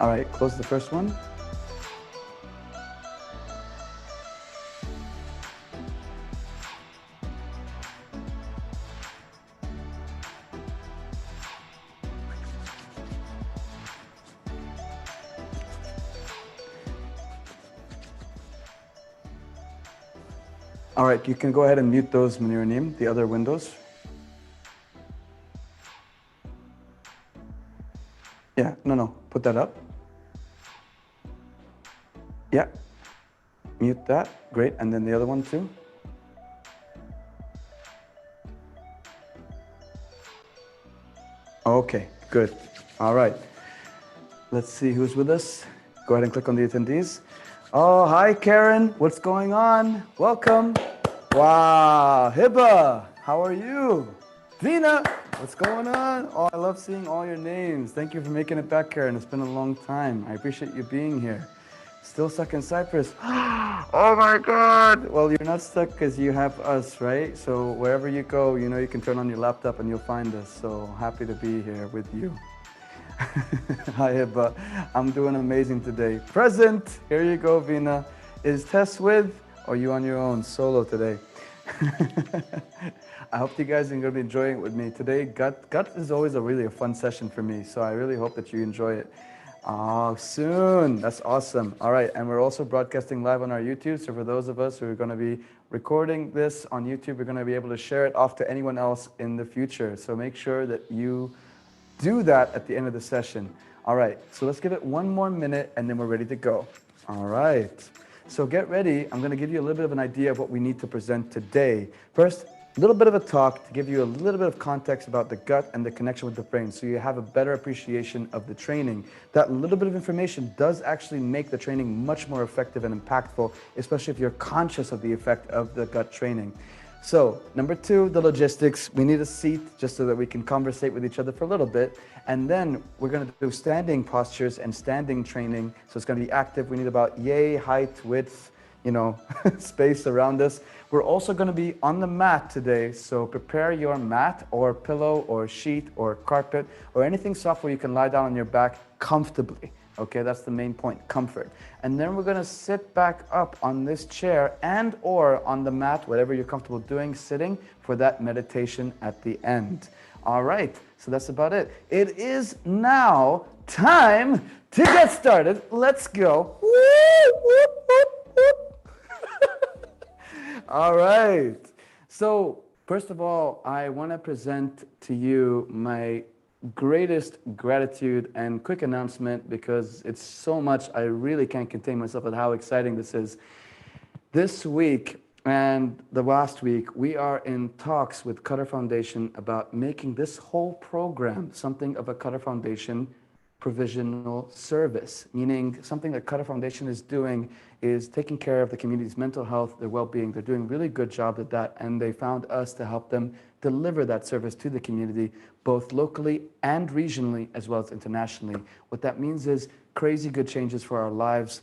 All right, close the first one. All right, you can go ahead and mute those, Muniranim, the other windows. Yeah, no, put that up. Yeah, mute that, great, and then the other one too. Okay, good, all right. Let's see who's with us. Go ahead and click on the attendees. Oh, hi Karen, what's going on? Welcome. Wow, Hiba, how are you? Vina, what's going on? Oh, I love seeing all your names. Thank you for making it back, Karen. It's been a long time. I appreciate you being here. Still stuck in Cyprus. Oh my God. Well, you're not stuck because you have us, right? So wherever you go, you know you can turn on your laptop and you'll find us. So happy to be here with you. Hi, Hiba. I'm doing amazing today. Present. Here you go, Vina. Is Tess with? Or are you on your own, solo today? I hope you guys are going to be enjoying it with me today. Gut is always really a fun session for me, so I really hope that you enjoy it. Oh, soon. That's awesome. All right, and we're also broadcasting live on our YouTube, so for those of us who are going to be recording this on YouTube, we're going to be able to share it off to anyone else in the future. So make sure that you do that at the end of the session. All right, so let's give it one more minute, and then we're ready to go. All right. So get ready. I'm going to give you a little bit of an idea of what we need to present today. First, a little bit of a talk to give you a little bit of context about the gut and the connection with the brain so you have a better appreciation of the training. That little bit of information does actually make the training much more effective and impactful, especially if you're conscious of the effect of the gut training. So, number two, the logistics. We need a seat just so that we can conversate with each other for a little bit. And then we're going to do standing postures and standing training. So it's going to be active. We need about yay, height, width, space around us. We're also going to be on the mat today. So prepare your mat or pillow or sheet or carpet or anything soft where you can lie down on your back comfortably. Okay, that's the main point, comfort. And then we're going to sit back up on this chair and or on the mat, whatever you're comfortable doing, sitting for that meditation at the end. All right, so that's about it. It is now time to get started. Let's go. All right. So first of all, I want to present to you my greatest gratitude and quick announcement because it's so much I really can't contain myself at how exciting this is. This week and the last week, we are in talks with Qatar Foundation about making this whole program something of a Qatar Foundation provisional service, meaning something that Qatar Foundation is doing is taking care of the community's mental health, their well-being. They're doing a really good job at that, and they found us to help them deliver that service to the community, both locally and regionally, as well as internationally. What that means is crazy good changes for our lives,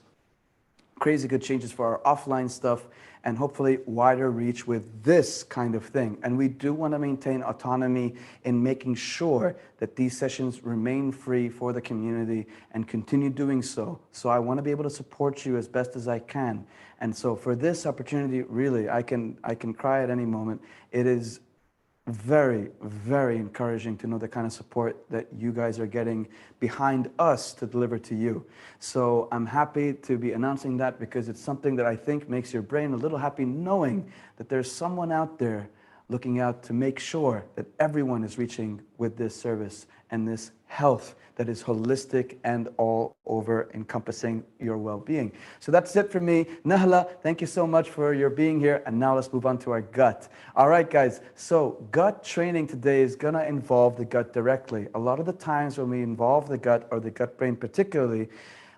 crazy good changes for our offline stuff, and hopefully wider reach with this kind of thing. And we do want to maintain autonomy in making sure that these sessions remain free for the community and continue doing so. So I want to be able to support you as best as I can. And so for this opportunity, really, I can cry at any moment. It is very, very encouraging to know the kind of support that you guys are getting behind us to deliver to you. So I'm happy to be announcing that because it's something that I think makes your brain a little happy knowing that there's someone out there looking out to make sure that everyone is reaching with this service and this health that is holistic and all over encompassing your well-being. So that's it for me. Nahla, thank you so much for your being here. And now let's move on to our gut. All right, guys. So gut training today is going to involve the gut directly. A lot of the times when we involve the gut or the gut brain particularly,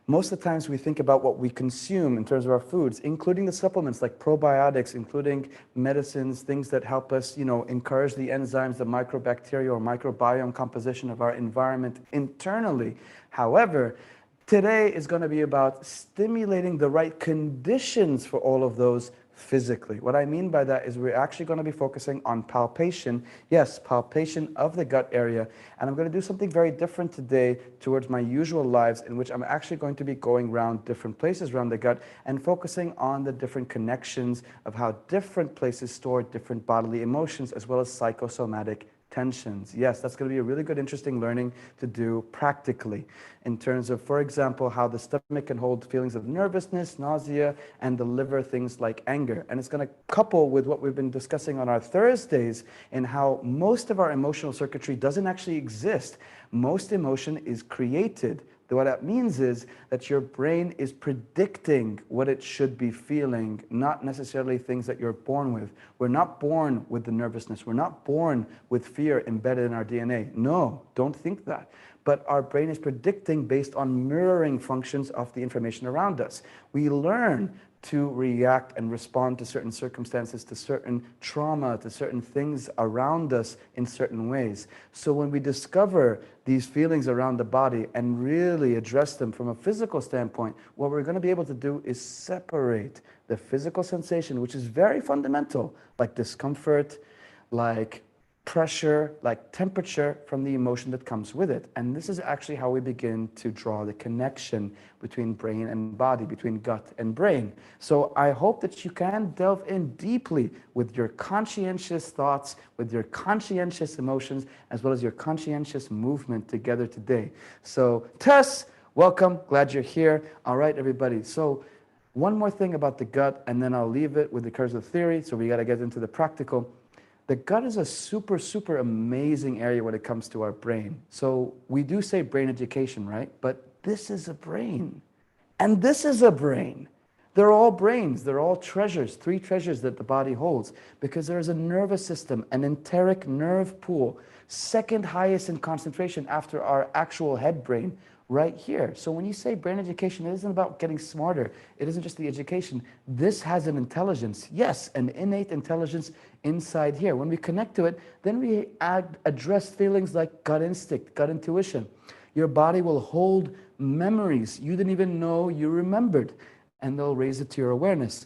most of the times we think about what we consume in terms of our foods, including the supplements like probiotics, including medicines, things that help us, encourage the enzymes, the microbacteria or microbiome composition of our environment internally. However, today is going to be about stimulating the right conditions for all of those physically. What I mean by that is we're actually going to be focusing on palpation. Yes, palpation of the gut area. And I'm going to do something very different today towards my usual lives, in which I'm actually going to be going around different places around the gut and focusing on the different connections of how different places store different bodily emotions as well as psychosomatic tensions. Yes, that's going to be a really good, interesting learning to do practically in terms of, for example, how the stomach can hold feelings of nervousness, nausea, and the liver things like anger. And it's going to couple with what we've been discussing on our Thursdays in how most of our emotional circuitry doesn't actually exist. Most emotion is created. What that means is that your brain is predicting what it should be feeling, not necessarily things that you're born with. We're not born with the nervousness. We're not born with fear embedded in our DNA. No, don't think that. But our brain is predicting based on mirroring functions of the information around us. We learn to react and respond to certain circumstances, to certain trauma, to certain things around us in certain ways. So when we discover these feelings around the body and really address them from a physical standpoint, what we're going to be able to do is separate the physical sensation, which is very fundamental, like discomfort, like pressure, like temperature, from the emotion that comes with it. And this is actually how we begin to draw the connection between brain and body, between gut and brain. So I hope that you can delve in deeply with your conscientious thoughts, with your conscientious emotions, as well as your conscientious movement together today. So Tess, welcome, glad you're here. All right, everybody. So one more thing about the gut, and then I'll leave it with the curves of theory. So we got to get into the practical. The gut is a super, super amazing area when it comes to our brain. So we do say brain education, right? But this is a brain. And this is a brain. They're all brains. They're all treasures, 3 treasures that the body holds, because there is a nervous system, an enteric nerve pool, second highest in concentration after our actual head brain, right here. So when you say brain education, it isn't about getting smarter. It isn't just the education. This has an intelligence. Yes, an innate intelligence inside here. When we connect to it, then we address feelings like gut instinct, gut intuition. Your body will hold memories you didn't even know you remembered, and they'll raise it to your awareness.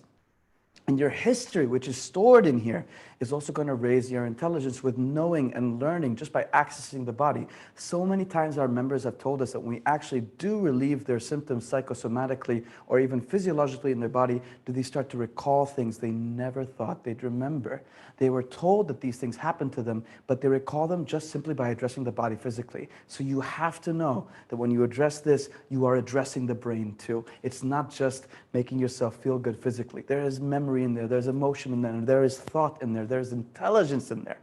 And your history, which is stored in here, is also going to raise your intelligence with knowing and learning just by accessing the body. So many times our members have told us that when we actually do relieve their symptoms psychosomatically or even physiologically in their body, do they start to recall things they never thought they'd remember. They were told that these things happened to them, but they recall them just simply by addressing the body physically. So you have to know that when you address this, you are addressing the brain too. It's not just making yourself feel good physically. There is memory in there, there's emotion in there, there is thought in there, there's intelligence in there.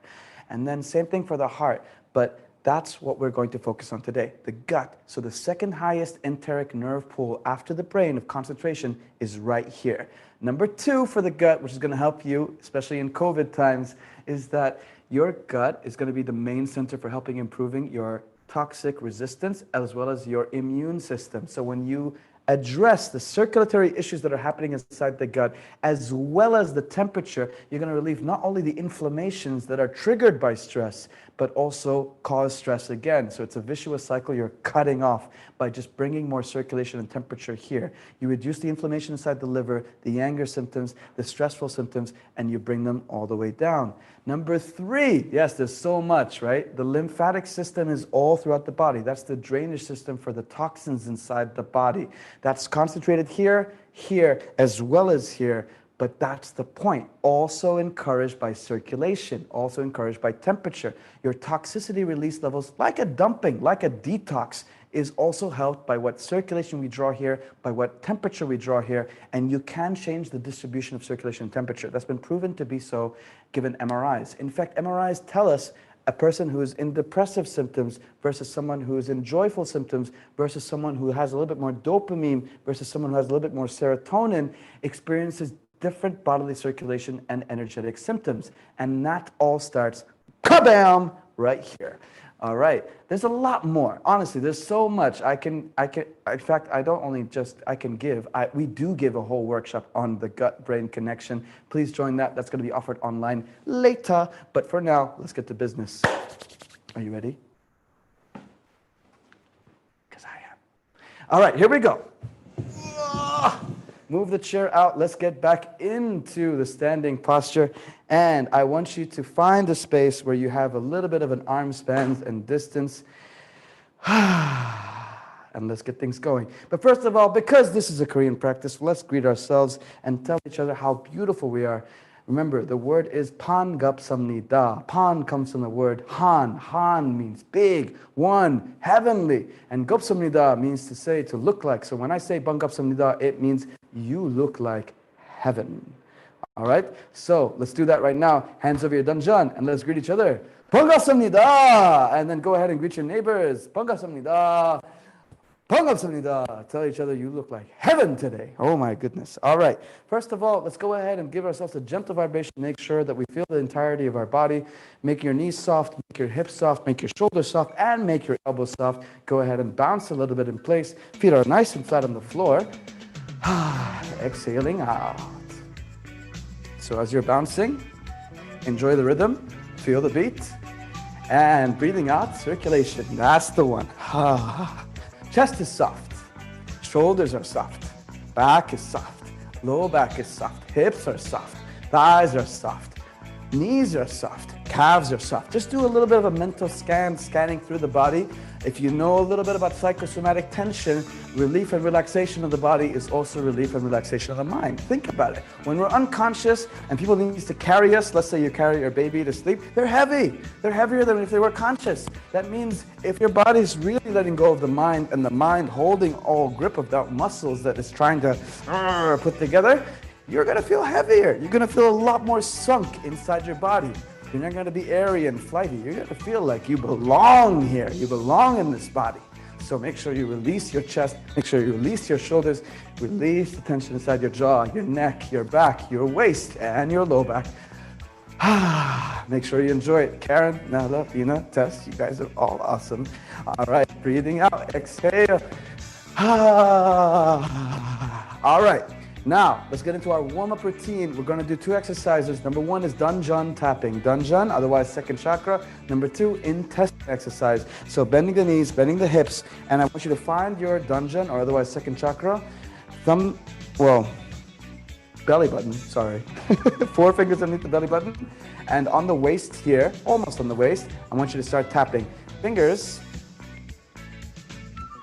And then same thing for the heart, but that's what we're going to focus on today, the gut. So the second highest enteric nerve pool after the brain of concentration is right here. Number 2 for the gut, which is going to help you, especially in COVID times, is that your gut is going to be the main center for helping improving your toxic resistance as well as your immune system. So when you address the circulatory issues that are happening inside the gut, as well as the temperature, you're going to relieve not only the inflammations that are triggered by stress, but also cause stress again. So it's a vicious cycle you're cutting off by just bringing more circulation and temperature here. You reduce the inflammation inside the liver, the anger symptoms, the stressful symptoms, and you bring them all the way down. Number 3, yes, there's so much, right? The lymphatic system is all throughout the body. That's the drainage system for the toxins inside the body. That's concentrated here, here, as well as here. But that's the point. Also encouraged by circulation, also encouraged by temperature. Your toxicity release levels, like a dumping, like a detox, is also helped by what circulation we draw here, by what temperature we draw here, and you can change the distribution of circulation and temperature. That's been proven to be so given MRIs. In fact, MRIs tell us a person who is in depressive symptoms versus someone who is in joyful symptoms versus someone who has a little bit more dopamine versus someone who has a little bit more serotonin experiences different bodily circulation and energetic symptoms. And that all starts, kabam, right here. All right, there's a lot more. Honestly, there's so much I can, in fact, I don't only just, I can give, we do give a whole workshop on the gut-brain connection. Please join that. That's going to be offered online later. But for now, let's get to business. Are you ready? Because I am. All right, here we go. Move the chair out. Let's get back into the standing posture. And I want you to find a space where you have a little bit of an arm span and distance. And let's get things going. But first of all, because this is a Korean practice, let's greet ourselves and tell each other how beautiful we are. Remember, the word is 반갑습니다. Pan comes from the word han. Han means big, one, heavenly. And 갑습니다 means to say, to look like. So when I say 반갑습니다, it means you look like heaven. All right? So let's do that right now. Hands over your dungeon and let's greet each other. 반갑습니다. And then go ahead and greet your neighbors. 반갑습니다. 반갑습니다. Tell each other you look like heaven today. Oh my goodness. All right. First of all, let's go ahead and give ourselves a gentle vibration. Make sure that we feel the entirety of our body. Make your knees soft, make your hips soft, make your shoulders soft, and make your elbows soft. Go ahead and bounce a little bit in place. Feet are nice and flat on the floor. Exhaling out. So as you're bouncing, enjoy the rhythm, feel the beat, and breathing out, circulation. That's the one. Chest is soft, shoulders are soft, back is soft, low back is soft, hips are soft, thighs are soft, knees are soft, calves are soft. Just do a little bit of a mental scan, scanning through the body. If you know a little bit about psychosomatic tension, relief and relaxation of the body is also relief and relaxation of the mind. Think about it. When we're unconscious and people need to carry us, let's say you carry your baby to sleep, they're heavy. They're heavier than if they were conscious. That means if your body's really letting go of the mind and the mind holding all grip of that muscles that it's trying to put together, you're going to feel heavier. You're going to feel a lot more sunk inside your body. You're not going to be airy and flighty. You're going to feel like you belong here. You belong in this body. So make sure you release your chest. Make sure you release your shoulders. Release the tension inside your jaw, your neck, your back, your waist, and your low back. Make sure you enjoy it. Karen, Nala, Ina, Tess, you guys are all awesome. All right, breathing out. Exhale. All right. Now, let's get into our warm-up routine. We're going to do 2 exercises. Number 1 is dungeon tapping. Dungeon, otherwise second chakra. Number 2, intestine exercise. So bending the knees, bending the hips, and I want you to find your dungeon, or otherwise second chakra. Belly button, sorry. 4 fingers underneath the belly button. And on the waist here, almost on the waist, I want you to start tapping. Fingers,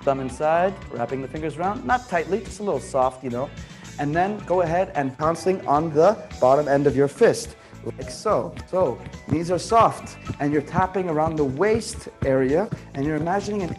thumb inside, wrapping the fingers around. Not tightly, just a little soft, you know. And then go ahead and pouncing on the bottom end of your fist, like so. So knees are soft, and you're tapping around the waist area, and you're imagining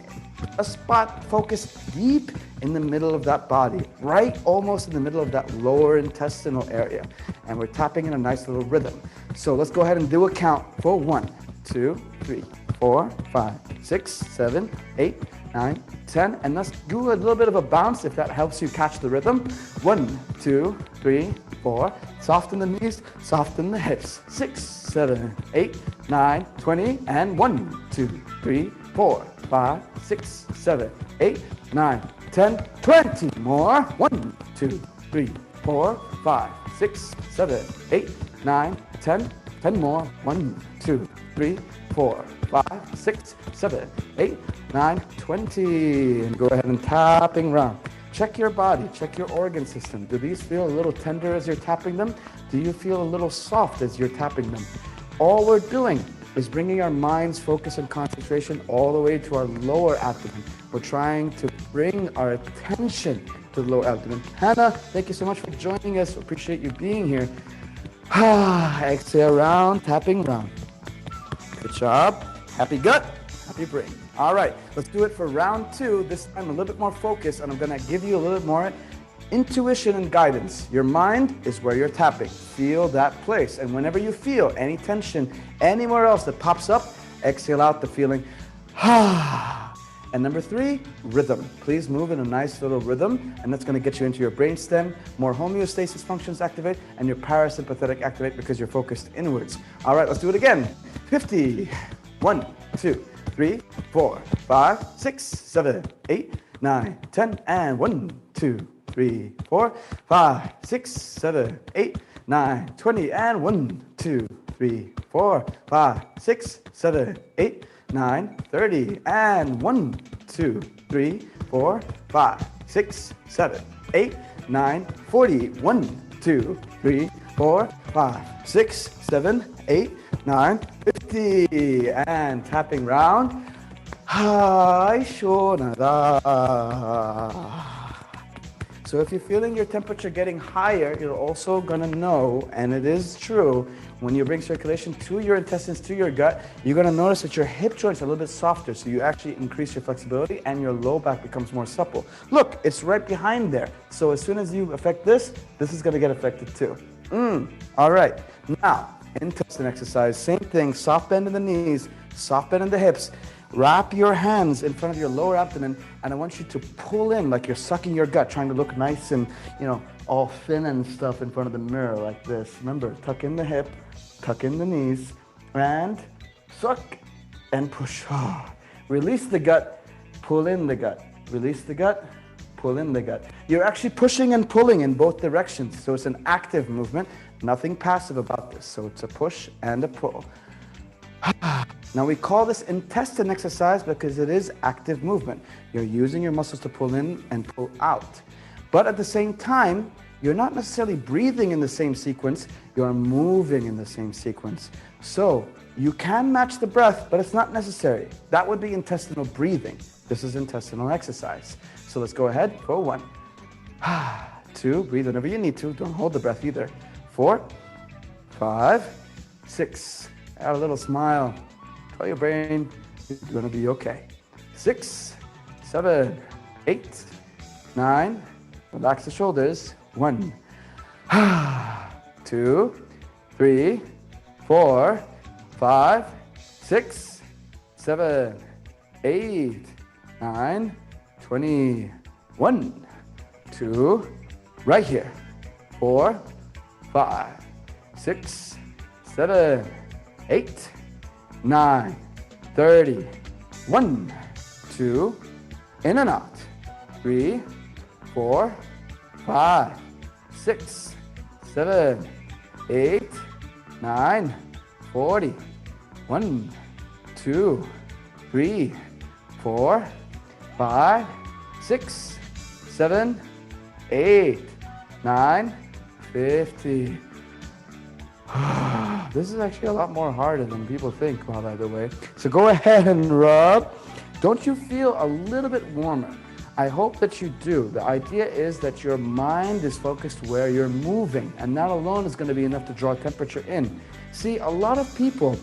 a spot focused deep in the middle of that body, right almost in the middle of that lower intestinal area. And we're tapping in a nice little rhythm. So let's go ahead and do a count for 1, 2, 3, 4, 5, 6, 7, 8, 9, 10, and let's do a little bit of a bounce if that helps you catch the rhythm. 1, 2, 3, 4, soften the knees, soften the hips. 6, 7, 8, 9, 20, and 1, 2, 3, 4, 5, 6, 7, 8, 9, 10, 20 more. 1, 2, 3, 4, 5, 6, 7, 8, 9, 10, 10 more. 1, 2, 3, 4, 5, 6, 7, 8, 9, 20. And go ahead and tapping around. Check your body, check your organ system. Do these feel a little tender as you're tapping them? Do you feel a little soft as you're tapping them? All we're doing is bringing our mind's focus and concentration all the way to our lower abdomen. We're trying to bring our attention to the lower abdomen. Hannah, thank you so much for joining us. Appreciate you being here. Exhale round, tapping round. Good job. Happy gut, happy brain. All right, let's do it for round 2. This time a little bit more focus, and I'm going to give you a little bit more intuition and guidance. Your mind is where you're tapping. Feel that place. And whenever you feel any tension anywhere else that pops up, exhale out the feeling. And number 3, rhythm. Please move in a nice little rhythm, and that's going to get you into your brainstem. More homeostasis functions activate, and your parasympathetic activate because you're focused inwards. All right, let's do it again. 50. 1, 2, 3, 4, 5, 6, 7, 8, 9, 10, and 1, 2, 3, 4, 5, 6, 7, 8, 9, 20, and 1, 2, 3, 4, 5, 6, 7, 8, 9, 30, and 1, 2, 3, 4, 5, 6, 7, 8, 9, 40. 1, 2, 3, 4, 5, 6, 7, 8, 9, 50. And tapping round. Hai shonada. So if you're feeling your temperature getting higher, you're also gonna know, and it is true, when you bring circulation to your intestines, to your gut, you're gonna notice that your hip joints are a little bit softer, so you actually increase your flexibility and your low back becomes more supple. Look, it's right behind there. So as soon as you affect this, this is gonna get affected too. All right, now, intestine exercise, same thing, soft bend in the knees, soft bend in the hips. Wrap your hands in front of your lower abdomen, and I want you to pull in like you're sucking your gut, trying to look nice and, all thin and stuff in front of the mirror like this. Remember, tuck in the hip, tuck in the knees, and suck and push. Release the gut, pull in the gut. Release the gut, pull in the gut. You're actually pushing and pulling in both directions, so it's an active movement, nothing passive about this. So it's a push and a pull. Now we call this intestine exercise because it is active movement. You're using your muscles to pull in and pull out. But at the same time, you're not necessarily breathing in the same sequence, you're moving in the same sequence. So you can match the breath, but it's not necessary. That would be intestinal breathing. This is intestinal exercise. So let's go ahead for 1. 2, breathe whenever you need to. Don't hold the breath either. 4, 5, 6. Add a little smile. Tell your brain you're gonna be okay. 6, 7, 8, 9. Relax the shoulders. 1, 2, 3, 4, 5, 6, 7, 8, 9, 20. 1, 2, right here. 4, 5, 6, 7, 8, 9, 30. 1, 2, in and out. 3, 4, 5, 6, 7, 8, 9, 40. 1, 2, 3, 4, 5, 6, 7, 8, 9, 50. This is actually a lot more harder than people think, by the way. So go ahead and rub. Don't you feel a little bit warmer? I hope that you do. The idea is that your mind is focused where you're moving, and that alone is going to be enough to draw temperature in. See, a lot of people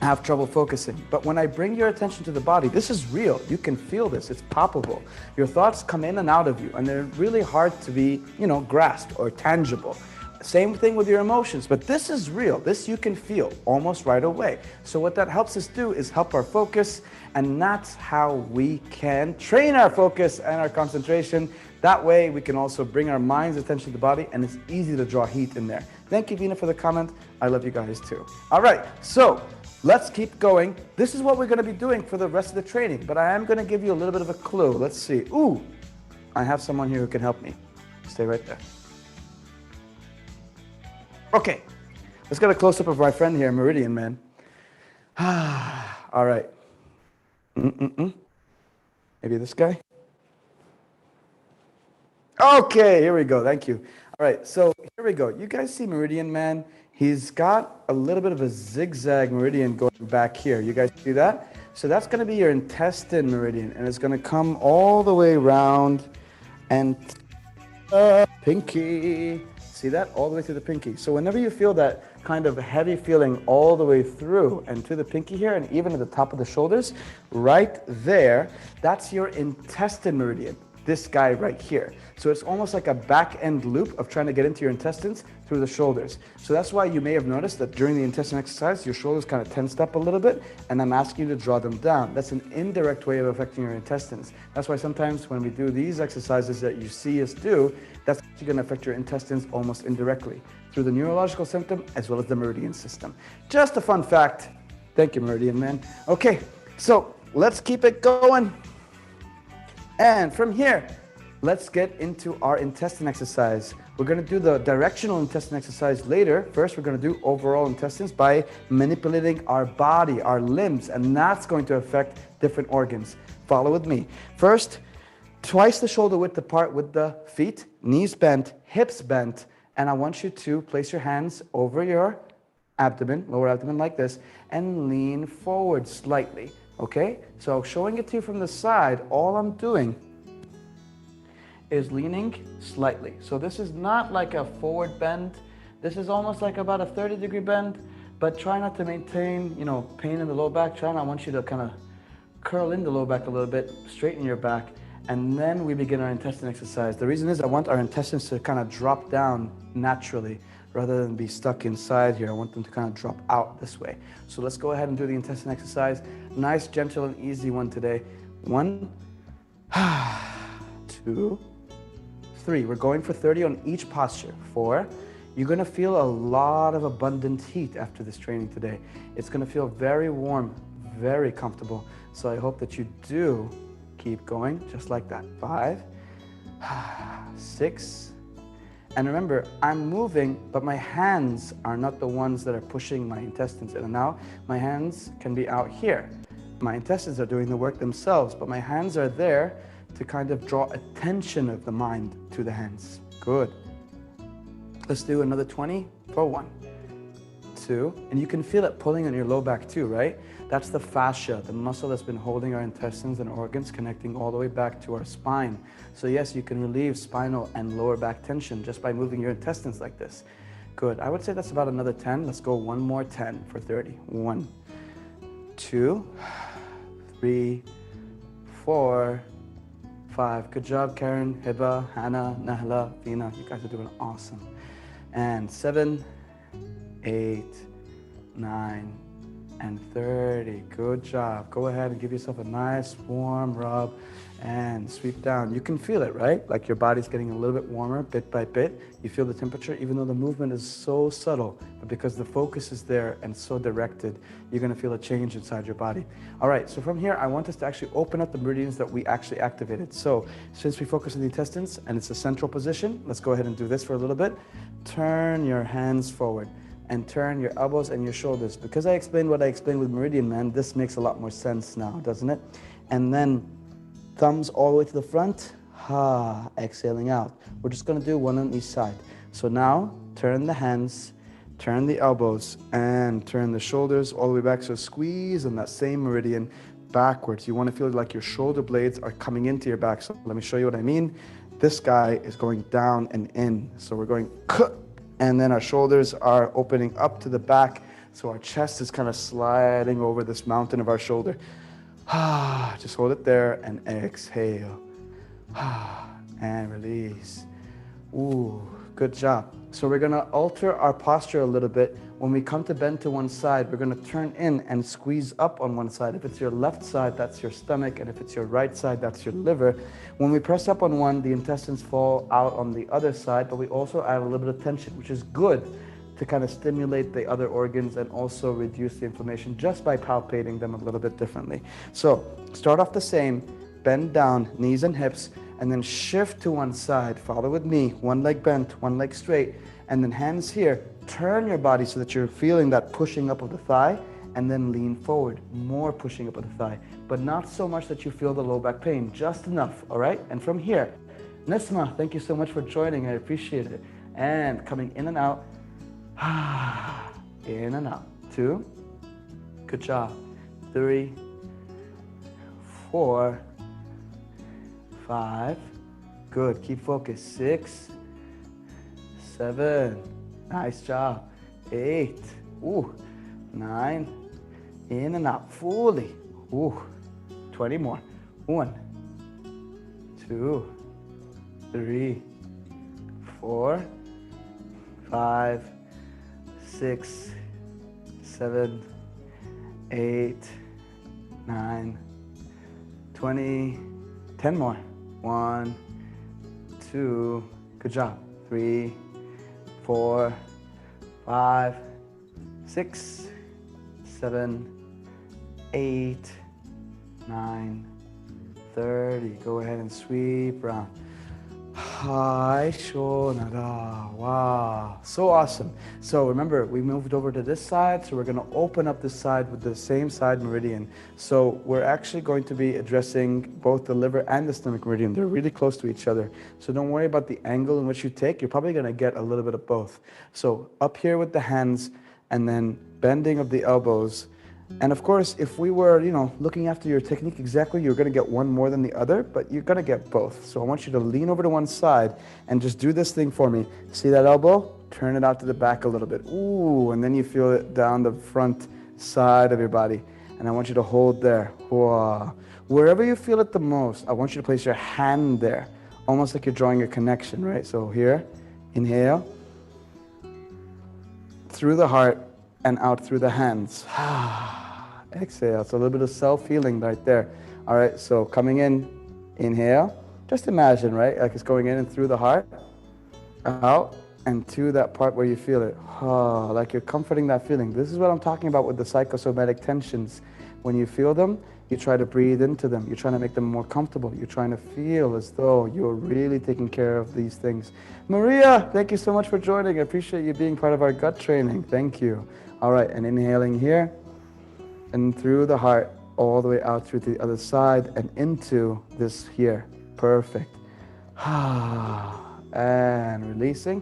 have trouble focusing, but when I bring your attention to the body, this is real. You can feel this. It's palpable. Your thoughts come in and out of you, and they're really hard to be, grasped or tangible. Same thing with your emotions, but this is real. This you can feel almost right away. So what that helps us do is help our focus, and that's how we can train our focus and our concentration. That way we can also bring our mind's attention to the body, and it's easy to draw heat in there. Thank you, Vina, for the comment. I love you guys too. All right, so let's keep going. This is what we're gonna be doing for the rest of the training, but I am gonna give you a little bit of a clue. Let's see. Ooh, I have someone here who can help me. Stay right there. Okay, let's get a close-up of my friend here, Meridian Man. All right. Maybe this guy? Okay, here we go, thank you. All right, so here we go. You guys see Meridian Man? He's got a little bit of a zigzag meridian going back here. You guys see that? So that's gonna be your intestine meridian, and it's gonna come all the way around and pinky. See that? All the way through the pinky. So whenever you feel that kind of heavy feeling all the way through and to the pinky here and even at the top of the shoulders, right there, that's your intestine meridian, this guy right here. So it's almost like a back end loop of trying to get into your intestines through the shoulders. So that's why you may have noticed that during the intestine exercise, your shoulders kind of tensed up a little bit, and I'm asking you to draw them down. That's an indirect way of affecting your intestines. That's why sometimes when we do these exercises that you see us do, that's actually going to affect your intestines almost indirectly through the neurological symptom as well as the meridian system. Just a fun fact. Thank you, Meridian Man. Okay, so let's keep it going. And from here, let's get into our intestine exercise. We're going to do the directional intestine exercise later. First, we're going to do overall intestines by manipulating our body, our limbs, and that's going to affect different organs. Follow with me. First, twice the shoulder width apart with the feet, knees bent, hips bent, and I want you to place your hands over your abdomen, lower abdomen like this, and lean forward slightly, okay? So showing it to you from the side, all I'm doing is leaning slightly. So this is not like a forward bend. This is almost like about a 30-degree bend, but try not to maintain, you know, pain in the low back. I want you to kind of curl in the low back a little bit, straighten your back, and then we begin our intestine exercise. The reason is I want our intestines to kind of drop down naturally rather than be stuck inside here. I want them to kind of drop out this way. So let's go ahead and do the intestine exercise. Nice, gentle, and easy one today. 1, 2, 3. We're going for 30 on each posture. 4. You're going to feel a lot of abundant heat after this training today. It's going to feel very warm, very comfortable. So I hope that you do keep going just like that. 5, 6, and remember, I'm moving, but my hands are not the ones that are pushing my intestines in and out. My hands can be out here. My intestines are doing the work themselves, but my hands are there to kind of draw attention of the mind to the hands. Good. Let's do another 20 for 1, 2, and you can feel it pulling on your low back too, right? That's the fascia, the muscle that's been holding our intestines and organs, connecting all the way back to our spine. So yes, you can relieve spinal and lower back tension just by moving your intestines like this. Good. I would say that's about another 10. Let's go one more 10 for 30. 1, 2, 3, 4, 5. Good job, Karen, Hiba, Hannah, Nahla, Fina. You guys are doing awesome. And 7, 8, 9, and 30. Good job. Go ahead and give yourself a nice warm rub and sweep down. You can feel it, right? Like your body's getting a little bit warmer bit by bit. You feel the temperature, even though the movement is so subtle, but because the focus is there and so directed, you're gonna feel a change inside your body. All right, so from here, I want us to actually open up the meridians that we actually activated. So since we focus on the intestines and it's a central position, let's go ahead and do this for a little bit. Turn your hands forward and turn your elbows and your shoulders. Because I explained what I explained with Meridian Man, this makes a lot more sense now, doesn't it? And then thumbs all the way to the front, exhaling out. We're just gonna do one on each side. So now, turn the hands, turn the elbows, and turn the shoulders all the way back. So squeeze on that same meridian backwards. You wanna feel like your shoulder blades are coming into your back. So let me show you what I mean. This guy is going down and in. So we're going, and then our shoulders are opening up to the back. So our chest is kind of sliding over this mountain of our shoulder. Just hold it there and exhale. And release. Ooh, good job. So we're gonna alter our posture a little bit. When we come to bend to one side, we're gonna turn in and squeeze up on one side. If it's your left side, that's your stomach, and if it's your right side, that's your liver. When we press up on one, the intestines fall out on the other side, but we also add a little bit of tension, which is good to kind of stimulate the other organs and also reduce the inflammation just by palpating them a little bit differently. So start off the same, bend down, knees and hips, and then shift to one side. Follow with me, one leg bent, one leg straight, and then hands here. Turn your body so that you're feeling that pushing up of the thigh, and then lean forward, more pushing up of the thigh, but not so much that you feel the low back pain, just enough, all right? And from here, Nisma, thank you so much for joining, I appreciate it. And coming in and out, in and out. 2, good job. 3, 4, 5, good, keep focused. 6, 7, nice job. 8, 9, in and out, fully. 20 more. 1, 2, 3, 4, 5, 6, 7, 8, 9, 20, 10 more. 1, 2, good job. 3, 4, 5, 6, 7, 8, 9, 30. Go ahead and sweep around. Hai Shonara. Wow, so awesome. So remember, we moved over to this side, so we're going to open up this side with the same side meridian. So we're actually going to be addressing both the liver and the stomach meridian. They're really close to each other. So don't worry about the angle in which you take. You're probably going to get a little bit of both. So up here with the hands, and then bending of the elbows. And of course, if we were, looking after your technique exactly, you're going to get one more than the other, but you're going to get both. So I want you to lean over to one side and just do this thing for me. See that elbow? Turn it out to the back a little bit. Ooh, and then you feel it down the front side of your body. And I want you to hold there. Wow. Wherever you feel it the most, I want you to place your hand there, almost like you're drawing a connection, right? So here, inhale, through the heart and out through the hands. Exhale. It's a little bit of self-healing right there. All right, so coming in, inhale. Just imagine, right? Like it's going in and through the heart, out, and to that part where you feel it. Like you're comforting that feeling. This is what I'm talking about with the psychosomatic tensions. When you feel them, you try to breathe into them. You're trying to make them more comfortable. You're trying to feel as though you're really taking care of these things. Maria, thank you so much for joining. I appreciate you being part of our gut training. Thank you. All right, and inhaling here. And through the heart, all the way out through the other side and into this here. Perfect. And releasing.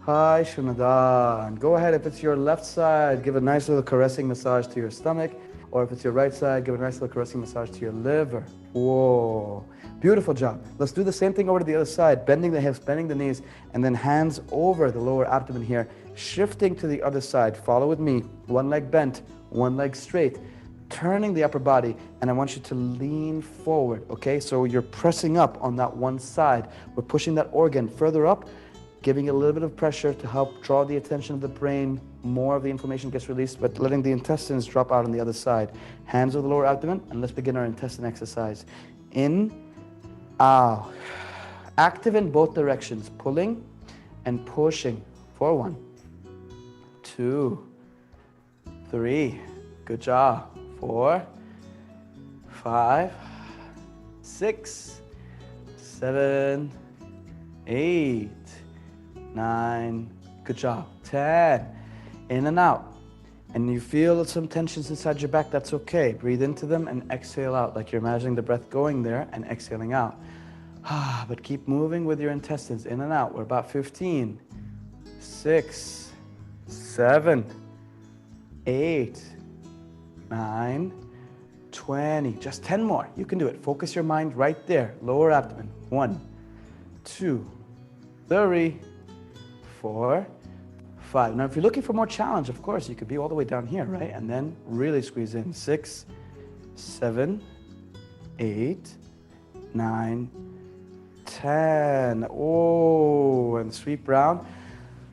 Hai Shunada. And go ahead, if it's your left side, give a nice little caressing massage to your stomach. Or if it's your right side, give a nice little caressing massage to your liver. Whoa. Beautiful job. Let's do the same thing over to the other side, bending the hips, bending the knees, and then hands over the lower abdomen here, shifting to the other side. Follow with me. One leg bent, one leg straight, turning the upper body, and I want you to lean forward, okay? So you're pressing up on that one side. We're pushing that organ further up, giving it a little bit of pressure to help draw the attention of the brain. More of the inflammation gets released, but letting the intestines drop out on the other side. Hands over the lower abdomen, and let's begin our intestine exercise. In, out. Active in both directions, pulling and pushing. For 1, 2, 3. Good job. 4, 5, 6, 7, 8, 9. Good job. 10. In and out. And you feel some tensions inside your back, that's okay. Breathe into them and exhale out, like you're imagining the breath going there and exhaling out. But keep moving with your intestines in and out. We're about 15, 6, 7, 8, 9, 20. Just 10 more. You can do it. Focus your mind right there. Lower abdomen. 1, 2, 3, 4, 5. Now, if you're looking for more challenge, of course, you could be all the way down here, right? And then really squeeze in. 6, 7, 8, 9, 10. Oh, and sweep round.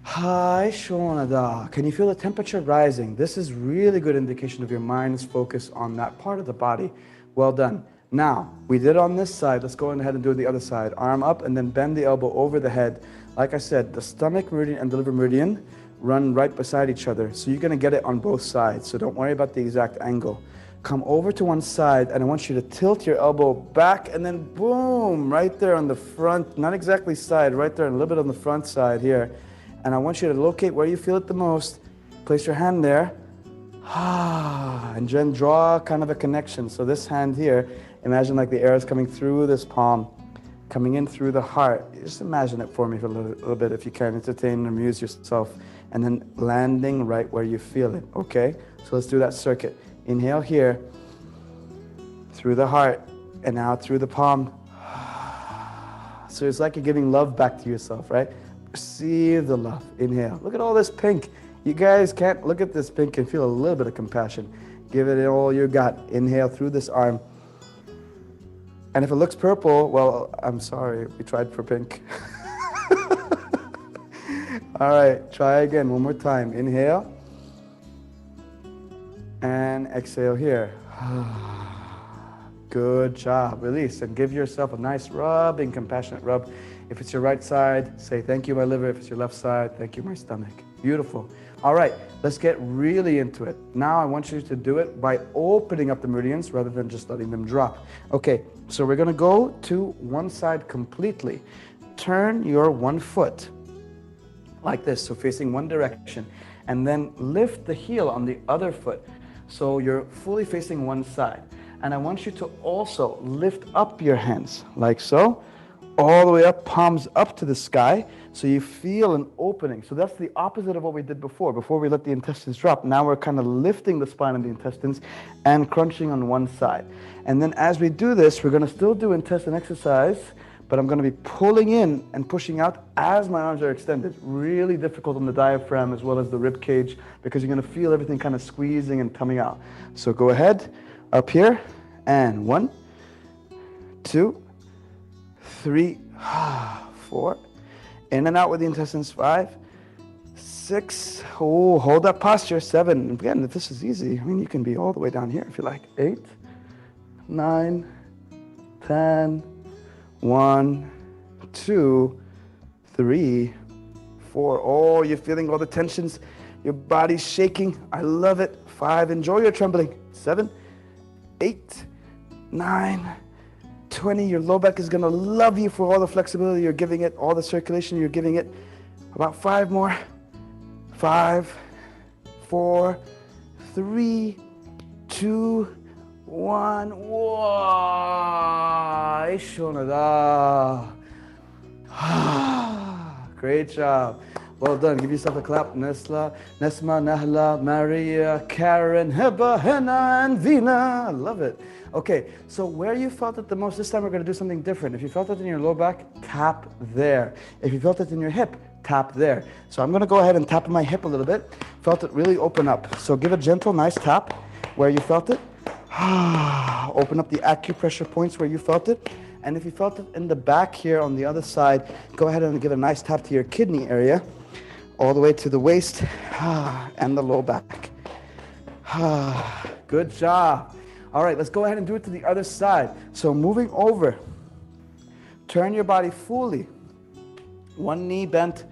Hai Shonada. Can you feel the temperature rising? This is really good indication of your mind's focus on that part of the body. Well done. Now, we did on this side. Let's go ahead and do the other side. Arm up and then bend the elbow over the head. Like I said, the stomach meridian and the liver meridian run right beside each other. So you're going to get it on both sides. So don't worry about the exact angle. Come over to one side and I want you to tilt your elbow back and then boom, right there on the front, not exactly side, right there, a little bit on the front side here. And I want you to locate where you feel it the most. Place your hand there. And then draw kind of a connection. So this hand here, imagine like the air is coming through this palm, coming in through the heart. Just imagine it for me for a little bit if you can. Entertain and amuse yourself. And then landing right where you feel it, okay? So let's do that circuit. Inhale here, through the heart, and out through the palm. So it's like you're giving love back to yourself, right? Receive the love. Inhale. Look at all this pink. You guys can't look at this pink and feel a little bit of compassion. Give it all you got. Inhale through this arm. And if it looks purple, well, I'm sorry. We tried for pink. All right. Try again. One more time. Inhale. And exhale here. Good job. Release and give yourself a nice rubbing, compassionate rub. If it's your right side, say thank you, my liver. If it's your left side, thank you, my stomach. Beautiful. All right, let's get really into it. Now I want you to do it by opening up the meridians rather than just letting them drop. Okay, so we're going to go to one side completely. turn your one foot like this, so facing one direction, and then lift the heel on the other foot, so you're fully facing one side. And I want you to also lift up your hands, like so, all the way up, palms up to the sky, so you feel an opening. So that's the opposite of what we did before. Before we let the intestines drop, now we're kind of lifting the spine and the intestines and crunching on one side. And then as we do this, we're going to still do intestine exercise, but I'm going to be pulling in and pushing out as my arms are extended. Really difficult on the diaphragm as well as the rib cage, because you're going to feel everything kind of squeezing and coming out. So go ahead, up here, and 1, 2, 3, 4, in and out with the intestines, 5, 6, oh, hold that posture, 7, again, if this is easy, I mean, you can be all the way down here if you like, 8, 9, 10, 1, 2, 3, 4. Oh, you're feeling all the tensions. Your body's shaking. I love it. 5. Enjoy your trembling. 7, 8, 9, 20. Your low back is going to love you for all the flexibility you're giving it, all the circulation you're giving it. About 5 more. 5, 4, 3, 2, 1. Whoa. Great job. Well done. Give yourself a clap. Nesla, Nesma, Nahla, Maria, Karen, Heba, Henna, and Vina. I love it. Okay, so where you felt it the most, this time we're going to do something different. If you felt it in your low back, tap there. If you felt it in your hip, tap there. So I'm going to go ahead and tap my hip a little bit. Felt it really open up. So give a gentle, nice tap where you felt it. Open up the acupressure points where you felt it. And if you felt it in the back here on the other side, go ahead and give a nice tap to your kidney area, all the way to the waist and the low back. Good job. All right, let's go ahead and do it to the other side. So moving over, turn your body fully. One knee bent,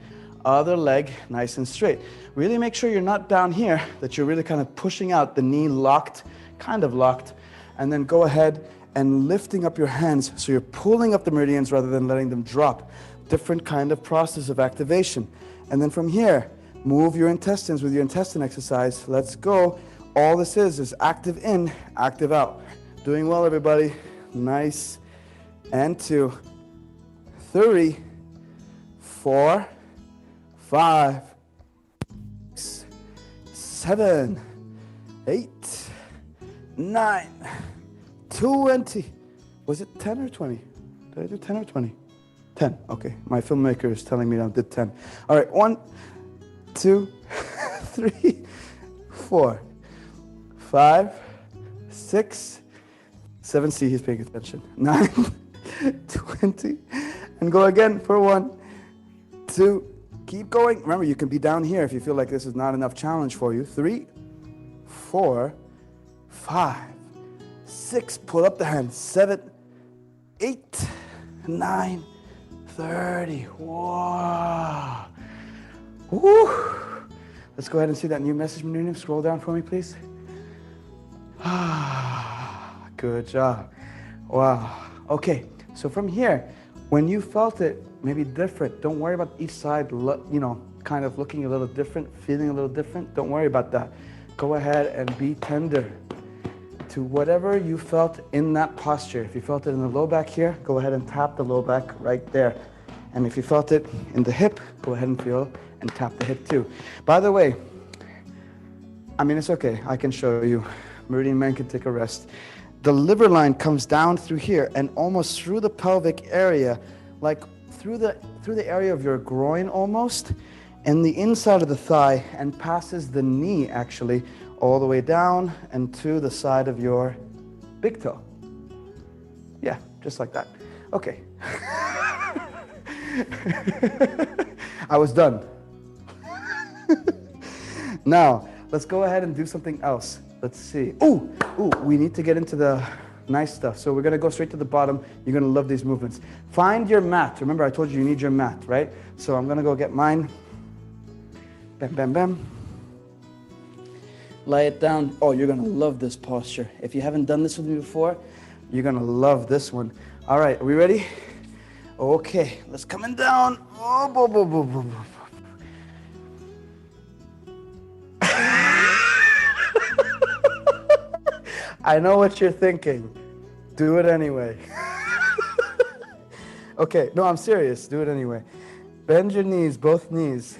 other leg nice and straight. Really make sure you're not down here, that you're really kind of pushing out, the knee locked, kind of locked, and then go ahead and lifting up your hands so you're pulling up the meridians rather than letting them drop. Different kind of process of activation. And then from here, move your intestines with your intestine exercise. Let's go. All this is active in, active out. Doing well, everybody. Nice. And 2, 3, 4, 5, 6, 7, 8, 9, 20. Was it 10 or 20? Did I do 10 or 20? 10. Okay. My filmmaker is telling me I did 10. All right. 1, 2, 3, 4, 5, 6, 7. See, he's paying attention. 9, 20. And go again for 1, 2. Keep going. Remember, you can be down here if you feel like this is not enough challenge for you. 3, 4, 5, 6. Pull up the hands. 7, 8, 9, 30. Whoa. Woo. Let's go ahead and see that new message menu. Scroll down for me, please. Good job. Wow. Okay. So from here, when you felt it, maybe different. Don't worry about each side, kind of looking a little different, feeling a little different. Don't worry about that. Go ahead and be tender to whatever you felt in that posture. If you felt it in the low back here, go ahead and tap the low back right there. And if you felt it in the hip, go ahead and feel and tap the hip too. By the way, I mean, it's okay. I can show you. Meridian man can take a rest. The liver line comes down through here and almost through the pelvic area, like through the area of your groin almost, and the inside of the thigh, and passes the knee actually all the way down and to the side of your big toe. Yeah, just like that. Okay. I was done. Now, let's go ahead and do something else. Let's see. Ooh, we need to get into the nice stuff. So we're going to go straight to the bottom. You're going to love these movements. Find your mat. Remember, I told you need your mat, right? So I'm going to go get mine. Bam, bam, bam. Lay it down. Oh, you're going to love this posture. If you haven't done this with me before, you're going to love this one. All right, are we ready? Okay, let's coming down. Oh, boom, boom, boom, boom, boom. I know what you're thinking. Do it anyway. Okay, no, I'm serious. Do it anyway. Bend your knees, both knees.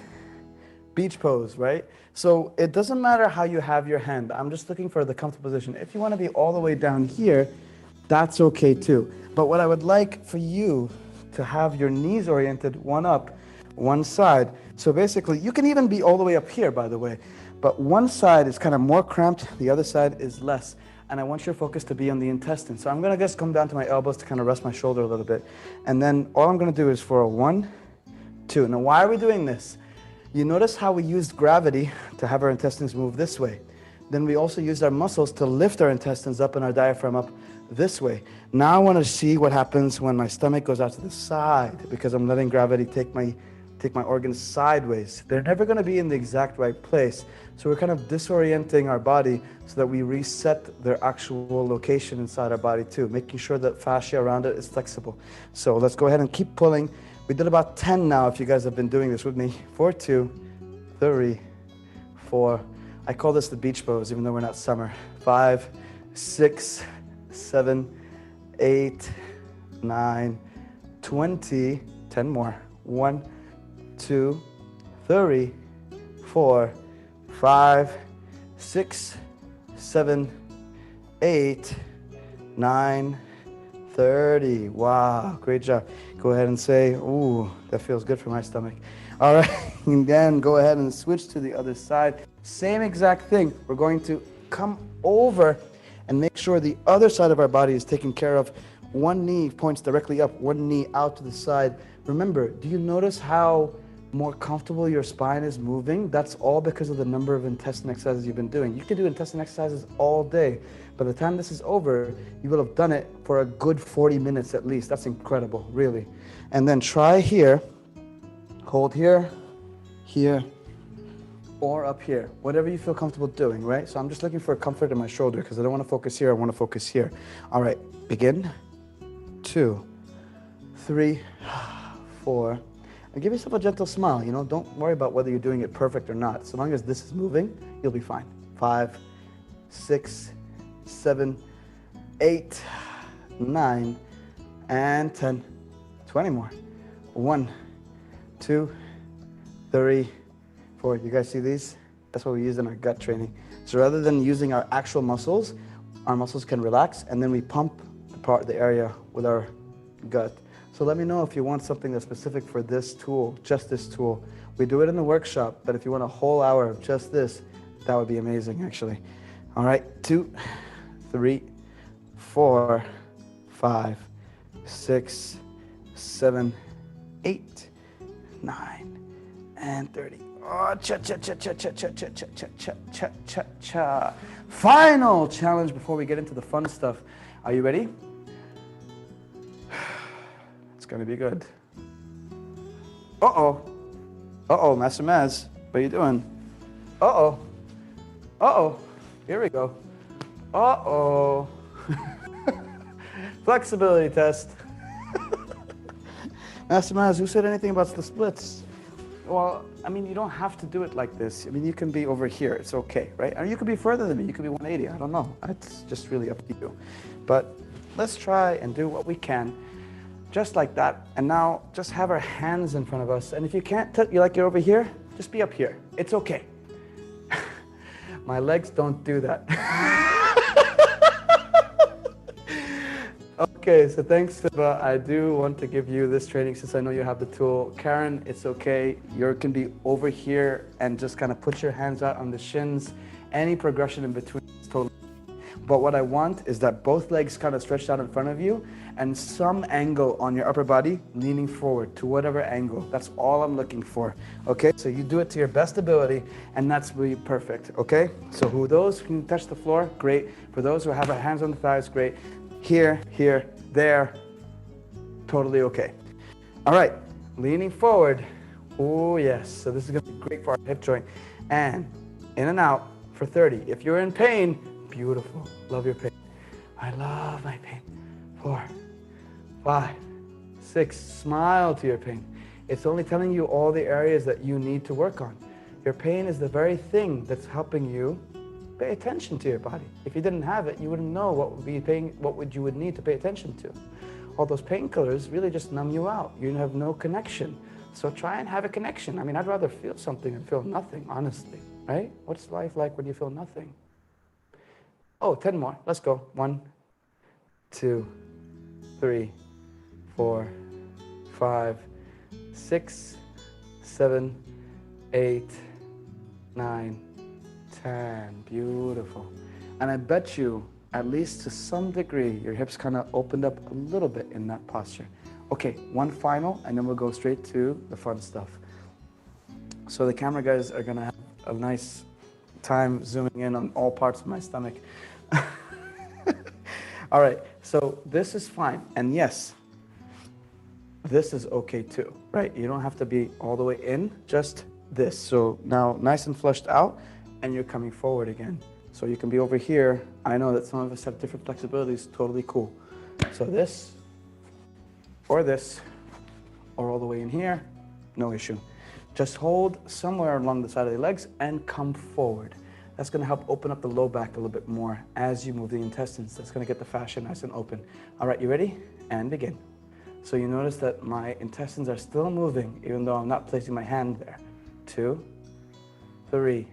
Beach pose, right? So it doesn't matter how you have your hand. I'm just looking for the comfortable position. If you want to be all the way down here, that's okay too. But what I would like for you to have your knees oriented, one up, one side. So basically, you can even be all the way up here, by the way. But one side is kind of more cramped, the other side is less. And I want your focus to be on the intestine. So I'm gonna just come down to my elbows to kind of rest my shoulder a little bit. And then all I'm gonna do is for a 1, 2. Now why are we doing this? You notice how we used gravity to have our intestines move this way. Then we also used our muscles to lift our intestines up and our diaphragm up this way. Now I want to see what happens when my stomach goes out to the side, because I'm letting gravity take my organs sideways. They're never going to be in the exact right place. So we're kind of disorienting our body so that we reset their actual location inside our body too, making sure that fascia around it is flexible. So let's go ahead and keep pulling. We did about 10 now if you guys have been doing this with me. 4, 2, 3, 4. I call this the beach pose even though we're not summer. 5, 6, 7, 8, 9, 20. 10 more. 1, 2, 3, 4, 5, 6, 7, 8, 9, 30. Wow, great job. Go ahead and say, ooh, that feels good for my stomach. All right, and then go ahead and switch to the other side. Same exact thing. We're going to come over and make sure the other side of our body is taken care of. One knee points directly up, one knee out to the side. Remember, do you notice how more comfortable your spine is moving? That's all because of the number of intestine exercises you've been doing. You can do intestine exercises all day. By the time this is over, you will have done it for a good 40 minutes at least. That's incredible, really. And then try here, hold here, here, or up here, whatever you feel comfortable doing, right? So I'm just looking for comfort in my shoulder because I don't want to focus here, I want to focus here. All right, begin. 2, 3, 4. And give yourself a gentle smile, you know, don't worry about whether you're doing it perfect or not. So long as this is moving, you'll be fine. 5, 6, 7, 8, 9, and 10. 20 more. 1, 2, 3, 4. You guys see these? That's what we use in our gut training. So rather than using our actual muscles, our muscles can relax and then we pump the area with our gut. So let me know if you want something that's specific for this tool, just this tool. We do it in the workshop, but if you want a whole hour of just this, that would be amazing actually. All right, 2, 3, 4, 5, 6, 7, 8, 9, and 30. Oh, cha cha cha cha cha cha cha cha cha cha cha cha cha. Final challenge before we get into the fun stuff. Are you ready? It's gonna be good. Uh-oh. Uh-oh, Master Maz. What are you doing? Uh-oh. Uh-oh. Here we go. Uh-oh. Flexibility test. Master Maz, who said anything about the splits? Well, I mean, you don't have to do it like this. I mean, you can be over here. It's okay, right? Or you could be further than me. You could be 180. I don't know. It's just really up to you. But let's try and do what we can. Just like that. And now just have our hands in front of us. And if you can't, you're over here, just be up here. It's okay. My legs don't do that. Okay, so thanks, Siva. I do want to give you this training since I know you have the tool. Karen, it's okay. You can be over here and just kind of put your hands out on the shins. Any progression in between is totally. But what I want is that both legs kind of stretched out in front of you and some angle on your upper body leaning forward to whatever angle. That's all I'm looking for. Okay, so you do it to your best ability and that's really perfect. Okay, so who those who can touch the floor, great. For those who have their hands on the thighs, great. Here, here, there, totally okay. All right, leaning forward. Oh yes, so this is gonna be great for our hip joint. And in and out for 30. If you're in pain, beautiful, love your pain. I love my pain. 4, 5, 6. Smile to your pain. It's only telling you all the areas that you need to work on. Your pain is the very thing that's helping you pay attention to your body. If you didn't have it, you wouldn't know what you would need to pay attention to. All those painkillers really just numb you out. You have no connection. So try and have a connection. I mean, I'd rather feel something than feel nothing, honestly, right? What's life like when you feel nothing? Oh, 10 more. Let's go. 1, 2, 3, 4, 5, 6, 7, 8, 9, 10. Beautiful. And I bet you, at least to some degree, your hips kind of opened up a little bit in that posture. Okay, one final, and then we'll go straight to the fun stuff. So the camera guys are gonna have a nice time zooming in on all parts of my stomach. All right, so this is fine. And yes, this is okay too, right? You don't have to be all the way in, just this. So now nice and flushed out, and you're coming forward again. So you can be over here. I know that some of us have different flexibilities, totally cool. So this, or this, or all the way in here, no issue. Just hold somewhere along the side of the legs and come forward. That's gonna help open up the low back a little bit more as you move the intestines. That's gonna get the fascia nice and open. All right, you ready? And begin. So you notice that my intestines are still moving, even though I'm not placing my hand there. 2, 3,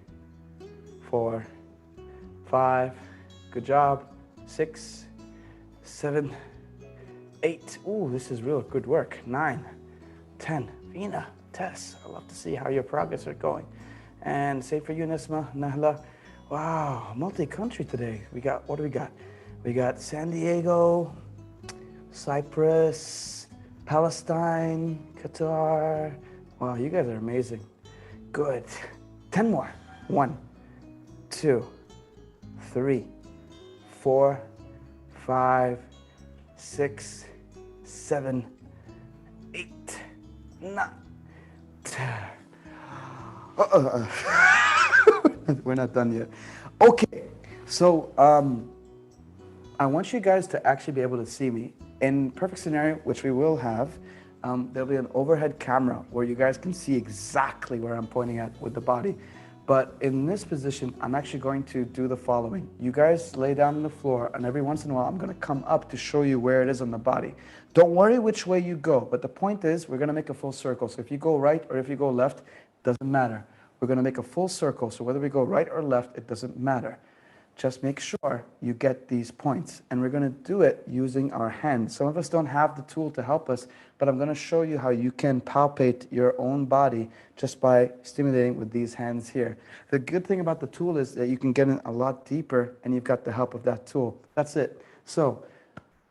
4, 5, good job. 6, 7, 8. Ooh, this is real good work. 9, 10. Vina, Tess, I love to see how your progress are going. And same for you, Nisma, Nahla. Wow, multi-country today. What do we got? We got San Diego, Cyprus, Palestine, Qatar. Wow, you guys are amazing. Good. 10 more. 1, 2, 3, 4, 5, 6, 7, 8, 9, 10. We're not done yet. Okay, so I want you guys to actually be able to see me. In perfect scenario, which we will have, there'll be an overhead camera where you guys can see exactly where I'm pointing at with the body. But in this position, I'm actually going to do the following. You guys lay down on the floor, and every once in a while, I'm gonna come up to show you where it is on the body. Don't worry which way you go, but the point is, we're gonna make a full circle. So if you go right or if you go left, doesn't matter. We're gonna make a full circle, so whether we go right or left, it doesn't matter. Just make sure you get these points. And we're gonna do it using our hands. Some of us don't have the tool to help us, but I'm gonna show you how you can palpate your own body just by stimulating with these hands here. The good thing about the tool is that you can get in a lot deeper and you've got the help of that tool. That's it. So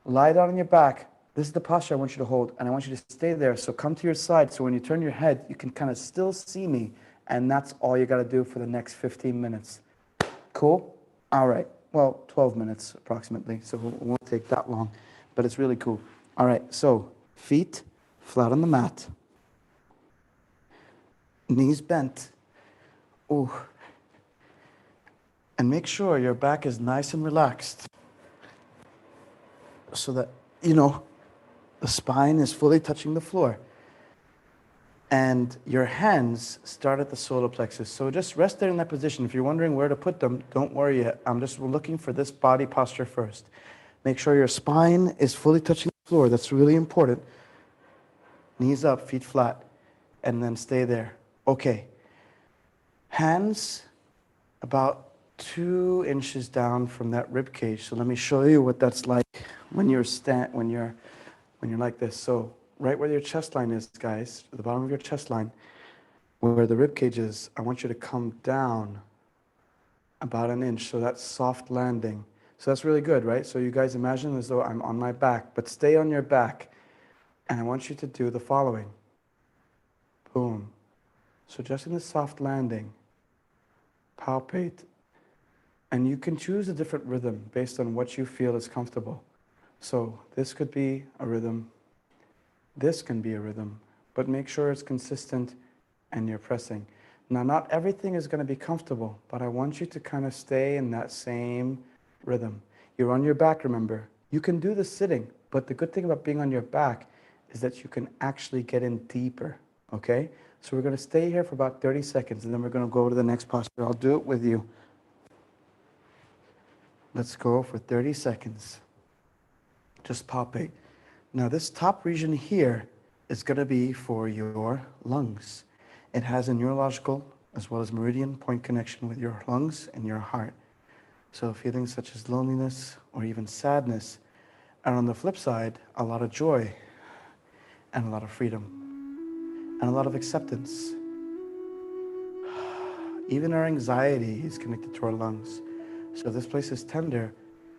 lie down on your back. This is the posture I want you to hold, and I want you to stay there. So come to your side, so when you turn your head, you can kind of still see me, and that's all you gotta do for the next 15 minutes. Cool? All right, well, 12 minutes approximately, so it won't take that long, but it's really cool. All right, so feet flat on the mat, knees bent. Ooh. And make sure your back is nice and relaxed so that, the spine is fully touching the floor. And your hands start at the solar plexus. So just rest there in that position. If you're wondering where to put them, don't worry yet. I'm just looking for this body posture first. Make sure your spine is fully touching the floor. That's really important. Knees up, feet flat, and then stay there. Okay. Hands about 2 inches down from that rib cage. So let me show you what that's like when you're like this. So right where your chest line is, guys, at the bottom of your chest line, where the rib cage is, I want you to come down about 1 inch. So that's soft landing. So that's really good, right? So you guys imagine as though I'm on my back, but stay on your back. And I want you to do the following. Boom. So just in the soft landing, palpate. And you can choose a different rhythm based on what you feel is comfortable. So this could be a rhythm. This can be a rhythm, but make sure it's consistent and you're pressing. Now, not everything is going to be comfortable, but I want you to kind of stay in that same rhythm. You're on your back, remember. You can do this sitting, but the good thing about being on your back is that you can actually get in deeper, okay? So we're going to stay here for about 30 seconds, and then we're going to go to the next posture. I'll do it with you. Let's go for 30 seconds. Just palpate. Now this top region here is going to be for your lungs. It has a neurological as well as meridian point connection with your lungs and your heart. So feelings such as loneliness or even sadness, and on the flip side, a lot of joy and a lot of freedom and a lot of acceptance. Even our anxiety is connected to our lungs. So if this place is tender,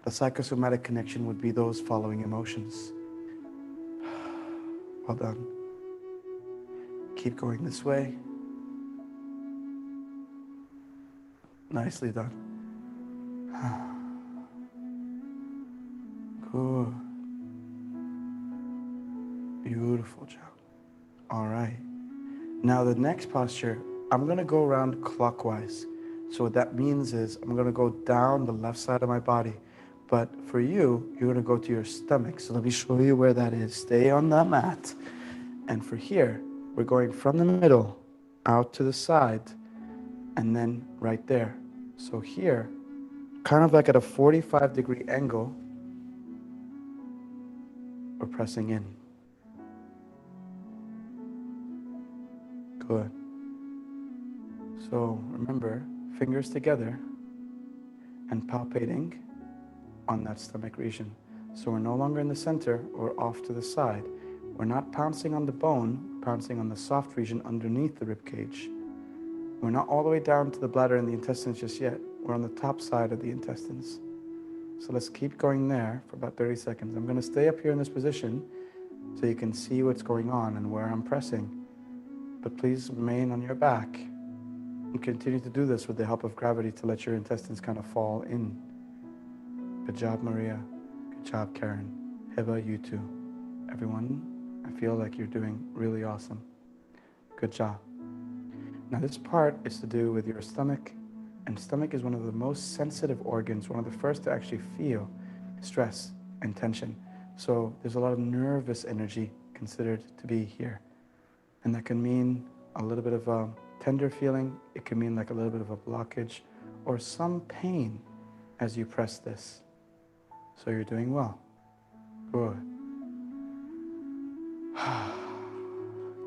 the psychosomatic connection would be those following emotions. Well done. Keep going this way. Nicely done. Good. Beautiful job. All right. Now the next posture, I'm going to go around clockwise. So what that means is I'm going to go down the left side of my body. But for you, you're going to go to your stomach. So let me show you where that is. Stay on that mat. And for here, we're going from the middle out to the side and then right there. So here, kind of like at a 45-degree angle, we're pressing in. Good. So remember, fingers together and palpating on that stomach region. So we're no longer in the center, we're off to the side. We're not pouncing on the bone, pouncing on the soft region underneath the rib cage. We're not all the way down to the bladder and the intestines just yet. We're on the top side of the intestines. So let's keep going there for about 30 seconds. I'm going to stay up here in this position so you can see what's going on and where I'm pressing. But please remain on your back and continue to do this with the help of gravity to let your intestines kind of fall in. Good job, Maria. Good job, Karen. Hiba, you too. Everyone, I feel like you're doing really awesome. Good job. Now this part is to do with your stomach, and stomach is one of the most sensitive organs, one of the first to actually feel stress and tension. So there's a lot of nervous energy considered to be here. And that can mean a little bit of a tender feeling, it can mean like a little bit of a blockage, or some pain as you press this. So you're doing well. Good.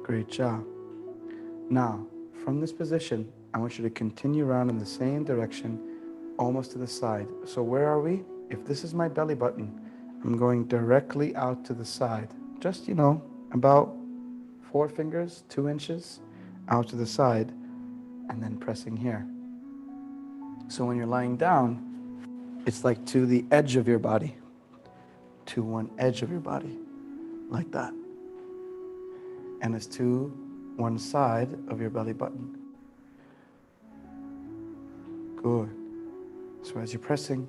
Great job. Now, from this position, I want you to continue around in the same direction, almost to the side. So where are we? If this is my belly button, I'm going directly out to the side. Just, about 4 fingers, 2 inches out to the side, and then pressing here. So when you're lying down, it's like to the edge of your body, to one edge of your body, like that. And it's to one side of your belly button. Good. So as you're pressing,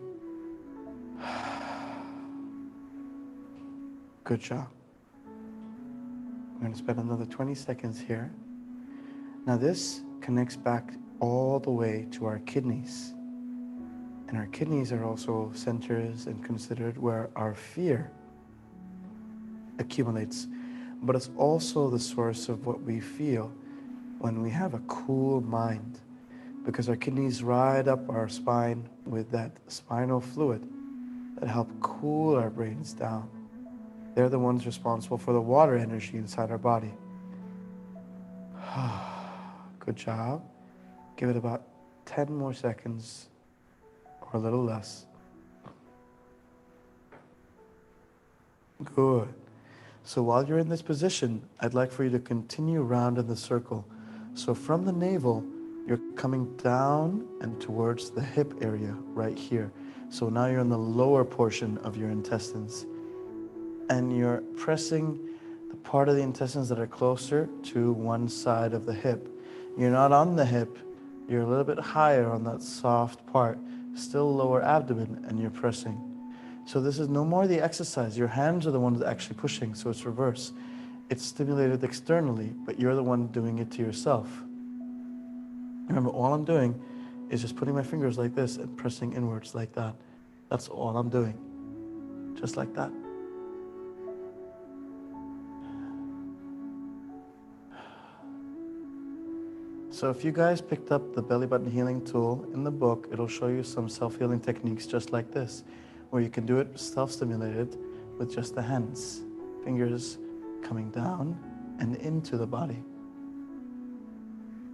good job. We're going to spend another 20 seconds here. Now this connects back all the way to our kidneys. And our kidneys are also centers and considered where our fear accumulates. But it's also the source of what we feel when we have a cool mind, because our kidneys ride up our spine with that spinal fluid that help cool our brains down. They're the ones responsible for the water energy inside our body. Good job. Give it about 10 more seconds or a little less. Good. So while you're in this position, I'd like for you to continue around in the circle. So from the navel, you're coming down and towards the hip area right here. So now you're in the lower portion of your intestines. And you're pressing the part of the intestines that are closer to one side of the hip. You're not on the hip, you're a little bit higher on that soft part, still lower abdomen, and you're pressing. So this is no more the exercise. Your hands are the ones actually pushing, so it's reverse. It's stimulated externally, but you're the one doing it to yourself. Remember, all I'm doing is just putting my fingers like this and pressing inwards like that. That's all I'm doing. Just like that. So if you guys picked up the belly button healing tool in the book, it'll show you some self-healing techniques just like this, where you can do it self-stimulated with just the hands, fingers coming down and into the body.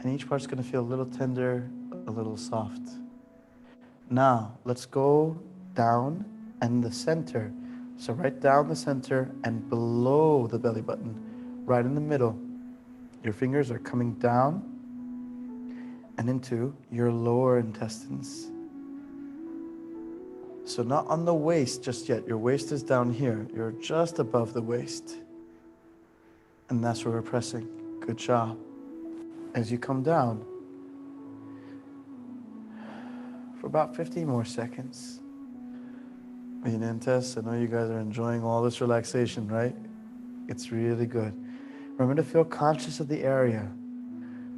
And each part's going to feel a little tender, a little soft. Now, let's go down and the center. So right down the center and below the belly button, right in the middle. Your fingers are coming down and into your lower intestines. So not on the waist just yet. Your waist is down here. You're just above the waist. And that's where we're pressing. Good job. As you come down, for about 15 more seconds. I know you guys are enjoying all this relaxation, right? It's really good. Remember to feel conscious of the area.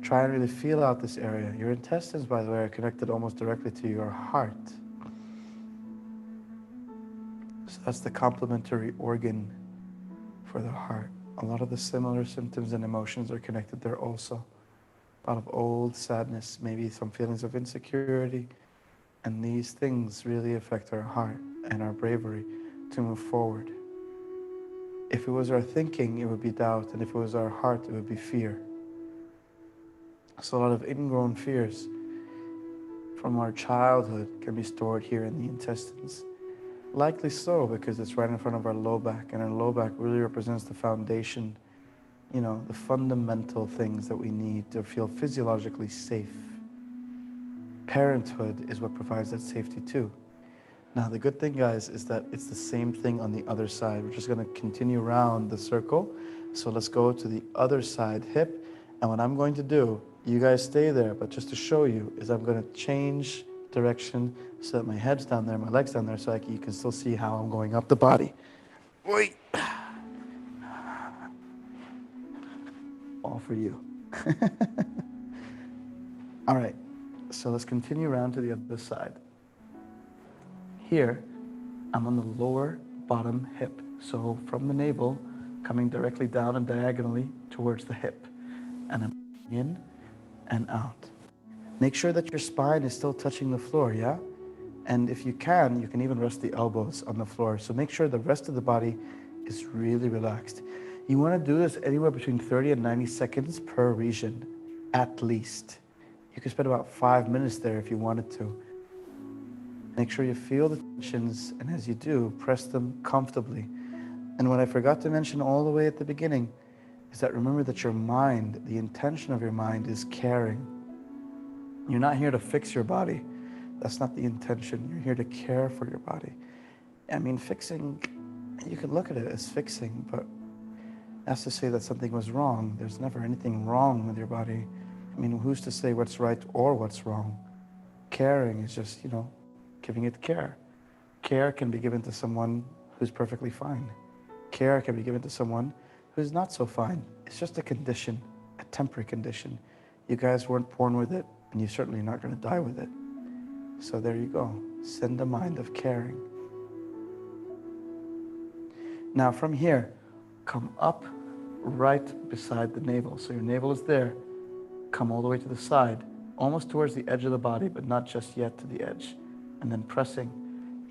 Try and really feel out this area. Your intestines, by the way, are connected almost directly to your heart. So that's the complementary organ for the heart. A lot of the similar symptoms and emotions are connected there also. A lot of old sadness, maybe some feelings of insecurity. And these things really affect our heart and our bravery to move forward. If it was our thinking, it would be doubt. And if it was our heart, it would be fear. So a lot of ingrown fears from our childhood can be stored here in the intestines. Likely so, because it's right in front of our low back, and our low back really represents the foundation, the fundamental things that we need to feel physiologically safe. Parenthood is what provides that safety too. Now the good thing, guys, is that it's the same thing on the other side. We're just going to continue around the circle. So let's go to the other side hip, and what I'm going to do, you guys stay there, but just to show you, is I'm going to change direction so that my head's down there, my leg's down there, so you can still see how I'm going up the body. Wait. All for you. All right, so let's continue around to the other side. Here, I'm on the lower bottom hip. So from the navel, coming directly down and diagonally towards the hip. And I'm in and out. Make sure that your spine is still touching the floor, yeah? And if you can even rest the elbows on the floor. So make sure the rest of the body is really relaxed. You want to do this anywhere between 30 and 90 seconds per region, at least. You can spend about 5 minutes there if you wanted to. Make sure you feel the tensions, and as you do, press them comfortably. And what I forgot to mention all the way at the beginning is that remember that your mind, the intention of your mind is caring. You're not here to fix your body. That's not the intention. You're here to care for your body. I mean, fixing, you can look at it as fixing, but that's to say that something was wrong. There's never anything wrong with your body. I mean, who's to say what's right or what's wrong? Caring is just, giving it care. Care can be given to someone who's perfectly fine. Care can be given to someone who's not so fine. It's just a condition, a temporary condition. You guys weren't born with it, and you're certainly not going to die with it. So there you go. Send a mind of caring. Now from here, come up right beside the navel. So your navel is there. Come all the way to the side, almost towards the edge of the body, but not just yet to the edge. And then pressing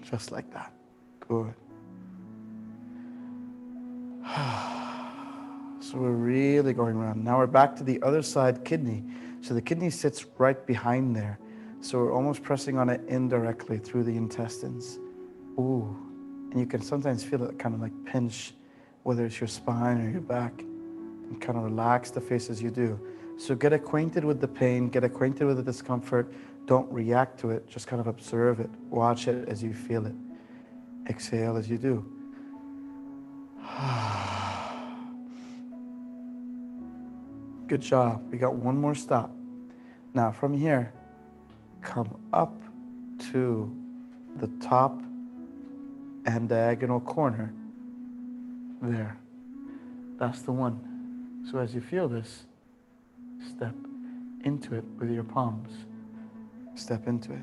just like that. Good. So we're really going around. Now we're back to the other side kidney. So the kidney sits right behind there. So we're almost pressing on it indirectly through the intestines. Ooh. And you can sometimes feel it kind of like pinch, whether it's your spine or your back, and kind of relax the face as you do. So get acquainted with the pain, get acquainted with the discomfort. Don't react to it, just kind of observe it. Watch it as you feel it. Exhale as you do. Good job. We got one more stop. Now from here, come up to the top and diagonal corner. There. That's the one. So as you feel this, step into it with your palms. Step into it.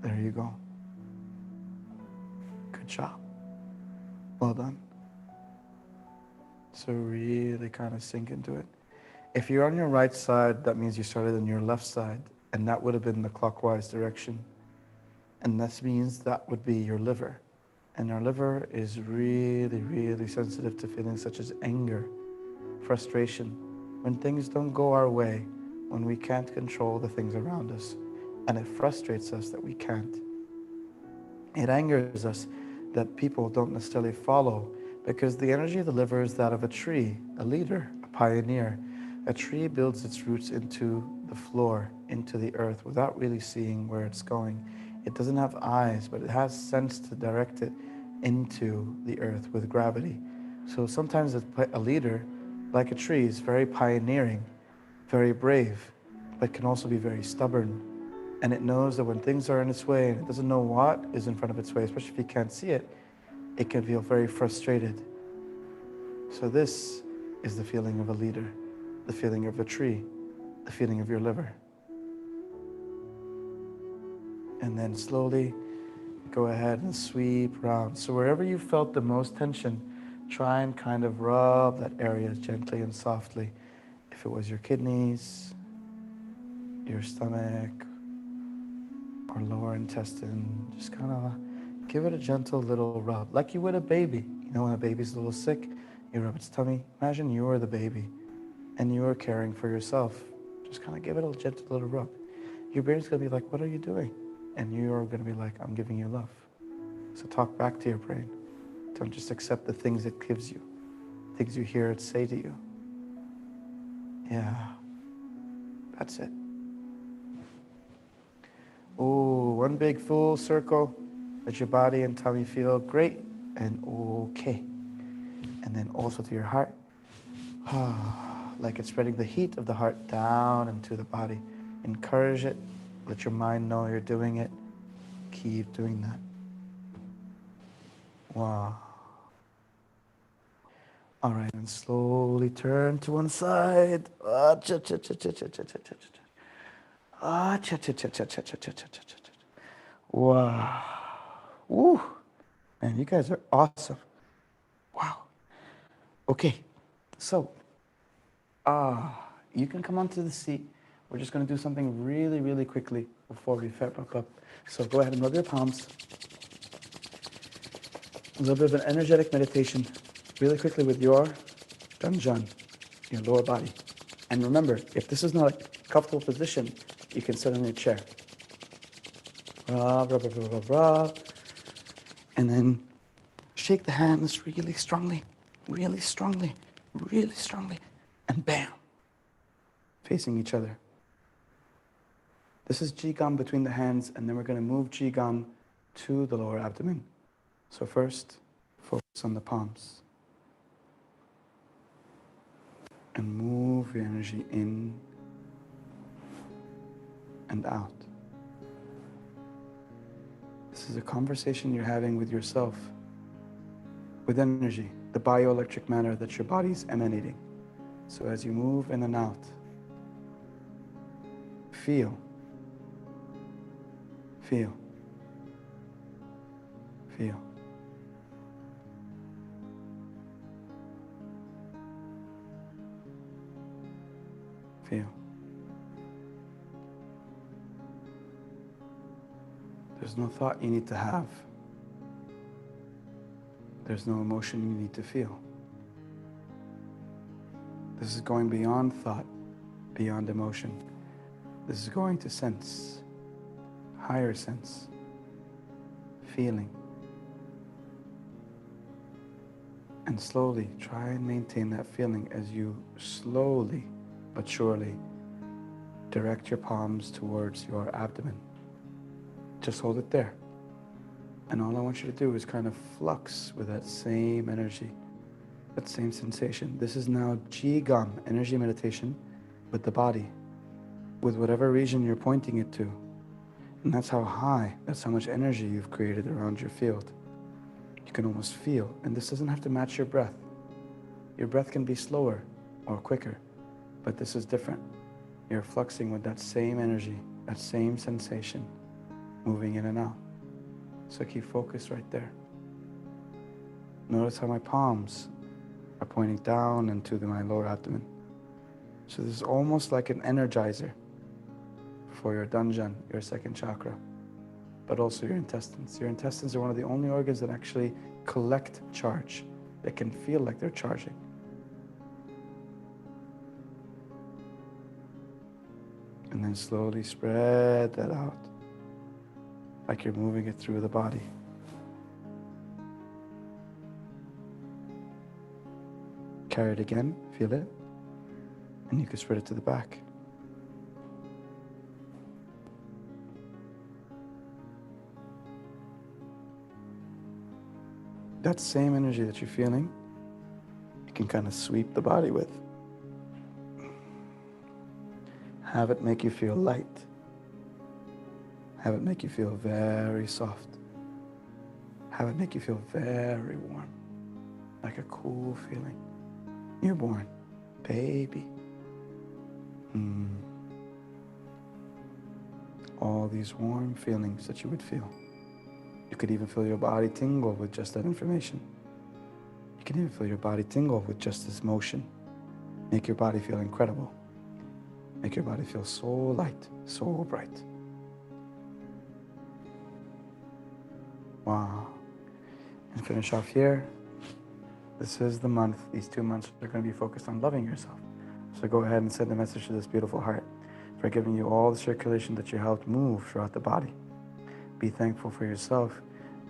There you go. Good job. Well done. So really kind of sink into it. If you're on your right side, that means you started on your left side, and that would have been the clockwise direction. And that means that would be your liver. And our liver is really, really sensitive to feelings such as anger, frustration, when things don't go our way, when we can't control the things around us. And it frustrates us that we can't. It angers us that people don't necessarily follow, because the energy of the liver is that of a tree, a leader, a pioneer. A tree builds its roots into the floor, into the earth, without really seeing where it's going. It doesn't have eyes, but it has sense to direct it into the earth with gravity. So sometimes a leader, like a tree, is very pioneering, very brave, but can also be very stubborn. And it knows that when things are in its way and it doesn't know what is in front of its way, especially if you can't see it, it can feel very frustrated. So this is the feeling of a leader, the feeling of a tree, the feeling of your liver. And then slowly go ahead and sweep around. So wherever you felt the most tension, try and kind of rub that area gently and softly. If it was your kidneys, your stomach, or lower intestine, just kind of give it a gentle little rub, like you would a baby. You know, when a baby's a little sick, you rub its tummy. Imagine you were the baby and you were caring for yourself. Just kind of give it a gentle little rub. Your brain's going to be like, what are you doing? And you're going to be like, I'm giving you love. So talk back to your brain. Don't just accept the things it gives you, things you hear it say to you. Yeah, that's it. Ooh, one big full circle. Let your body and tummy feel great and okay. And then also to your heart. Like it's spreading the heat of the heart down into the body. Encourage it. Let your mind know you're doing it. Keep doing that. Wow. All right, and slowly turn to one side. Wow. Woo. Man, you guys are awesome. Wow. Okay, so you can come onto the seat. We're just going to do something really, really quickly before we wrap up. So go ahead and rub your palms. A little bit of an energetic meditation, really quickly with your danjan, your lower body. And remember, if this is not a comfortable position, you can sit on your chair. Rub, rub, rub, rub, rub, rub. And then shake the hands really strongly, really strongly, really strongly. And bam, facing each other. This is Ki-Gong between the hands, and then we're going to move Ki-Gong to the lower abdomen. So first, focus on the palms. And move your energy in and out. This is a conversation you're having with yourself, with energy, the bioelectric matter that your body's emanating. So as you move in and out, feel, feel, feel. Feel. There's no thought you need to have. There's no emotion you need to feel. This is going beyond thought, beyond emotion. This is going to sense, higher sense, feeling. And slowly try and maintain that feeling as you slowly but surely direct your palms towards your abdomen. Just hold it there. And all I want you to do is kind of flux with that same energy, that same sensation. This is now Ki-Gong, energy meditation with the body, with whatever region you're pointing it to. And that's how high, that's how much energy you've created around your field. You can almost feel, and this doesn't have to match your breath. Your breath can be slower or quicker. But this is different. You're fluxing with that same energy, that same sensation, moving in and out. So keep focused right there. Notice how my palms are pointing down into my lower abdomen. So this is almost like an energizer for your danjan, your second chakra, but also your intestines. Your intestines are one of the only organs that actually collect charge. They can feel like they're charging. And then slowly spread that out, like you're moving it through the body. Carry it again, feel it, and you can spread it to the back. That same energy that you're feeling, you can kind of sweep the body with. Have it make you feel light. Have it make you feel very soft. Have it make you feel very warm, like a cool feeling. Newborn, baby. All these warm feelings that you would feel. You could even feel your body tingle with just that information. You can even feel your body tingle with just this motion. Make your body feel incredible. Make your body feel so light, so bright. Wow. And finish off here. This is the month. These 2 months are going to be focused on loving yourself. So go ahead and send a message to this beautiful heart for giving you all the circulation that you helped move throughout the body. Be thankful for yourself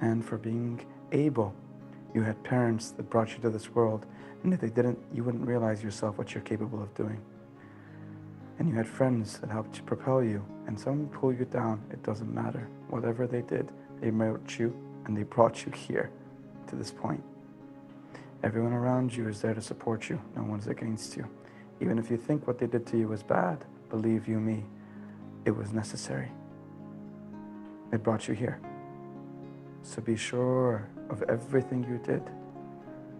and for being able. You had parents that brought you to this world, and if they didn't, you wouldn't realize yourself what you're capable of doing. And you had friends that helped you propel you, and some pull you down. It doesn't matter. Whatever they did, they met you and they brought you here to this point. Everyone around you is there to support you. No one's against you. Even if you think what they did to you was bad, believe you me, it was necessary. It brought you here. So be sure of everything you did,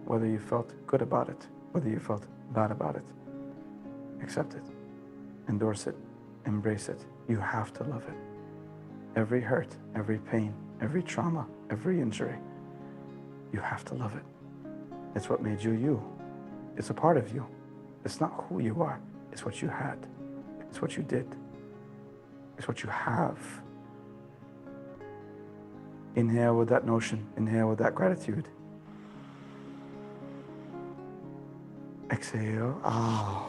whether you felt good about it, whether you felt bad about it. Accept it, endorse it, embrace it. You have to love it. Every hurt, every pain, every trauma, every injury, you have to love it. It's what made you you. It's a part of you. It's not who you are. It's what you had. It's what you did. It's what you have. Inhale with that notion. Inhale with that gratitude. Exhale. Ah.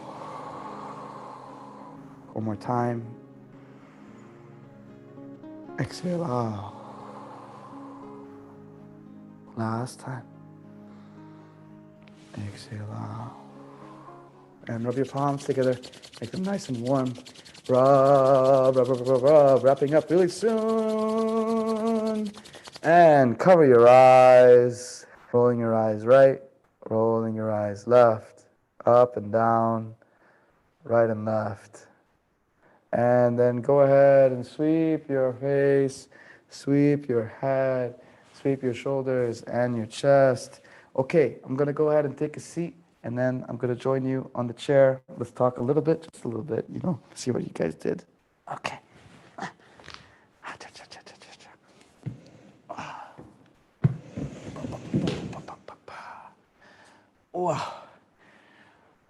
One more time. Exhale. Ah. Last time. Exhale out. And rub your palms together. Make them nice and warm. Rub, rub, rub, rub, rub. Wrapping up really soon. And cover your eyes. Rolling your eyes right. Rolling your eyes left. Up and down. Right and left. And then go ahead and sweep your face. Sweep your head. Sweep your shoulders and your chest. Okay, I'm going to go ahead and take a seat, and then I'm going to join you on the chair. Let's talk a little bit, just a little bit, see what you guys did. Okay. Wow.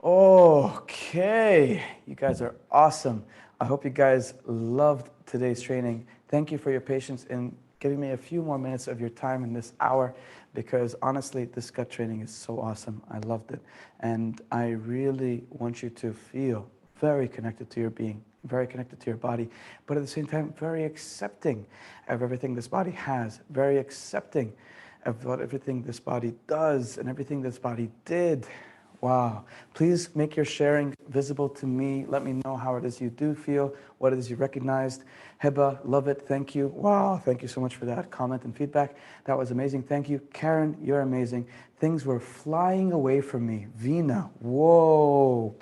Okay, you guys are awesome. I hope you guys loved today's training. Thank you for your patience in giving me a few more minutes of your time in this hour, because honestly, this gut training is so awesome. I loved it. And I really want you to feel very connected to your being, very connected to your body, but at the same time, very accepting of everything this body has, very accepting of what everything this body does and everything this body did. Wow. Please make your sharing visible to me. Let me know how it is you do feel, what it is you recognized. Heba, love it. Thank you. Wow. Thank you so much for that comment and feedback. That was amazing. Thank you. Karen, you're amazing. Things were flying away from me. Vina, whoa.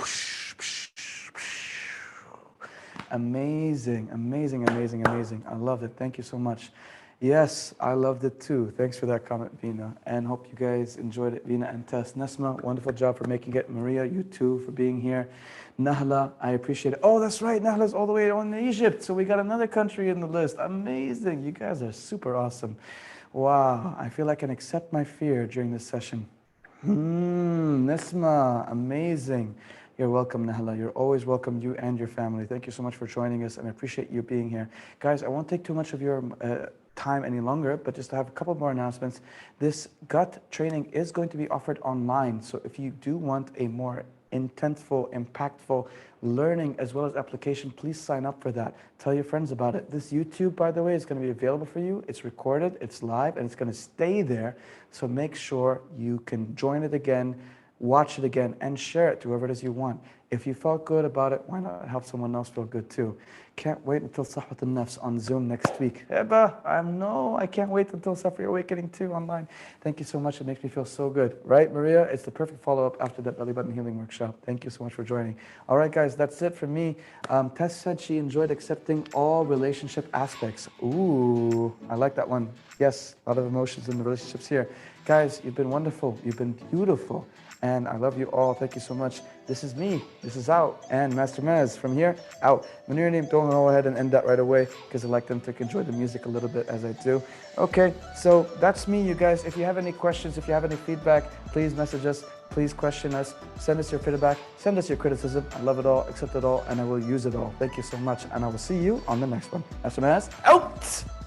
Amazing, amazing, amazing, amazing. I love it. Thank you so much. Yes, I loved it too. Thanks for that comment, Vina. And hope you guys enjoyed it. Vina and Tess. Nesma, wonderful job for making it. Maria, you too, for being here. Nahla, I appreciate it. Oh, that's right. Nahla's all the way on Egypt. So we got another country in the list. Amazing. You guys are super awesome. Wow. I feel I can accept my fear during this session. Nesma, amazing. You're welcome, Nahla. You're always welcome, you and your family. Thank you so much for joining us, and I appreciate you being here. Guys, I won't take too much of your time any longer, but just to have a couple more announcements. This gut training is going to be offered online, so if you do want a more intentful, impactful learning as well as application, please sign up for that. Tell your friends about it. This YouTube, by the way, is going to be available for you. It's recorded, it's live, and it's going to stay there. So make sure you can join it again, watch it again, and share it to whoever it is you want. If you felt good about it, why not help someone else feel good too? Can't wait until Sahwat al-Nafs on Zoom next week. Eba, I can't wait until Safri Awakening 2 online. Thank you so much. It makes me feel so good. Right, Maria? It's the perfect follow-up after that belly button healing workshop. Thank you so much for joining. All right, guys, that's it for me. Tess said she enjoyed accepting all relationship aspects. Ooh, I like that one. Yes, a lot of emotions in the relationships here. Guys, you've been wonderful. You've been beautiful. And I love you all. Thank you so much. This is me. This is out. And Master Maz from here, out. Manir name, don't go ahead and end that right away because I like them to enjoy the music a little bit as I do. Okay, so that's me, you guys. If you have any questions, if you have any feedback, please message us. Please question us. Send us your feedback. Send us your criticism. I love it all, accept it all, and I will use it all. Thank you so much. And I will see you on the next one. Master Maz, out!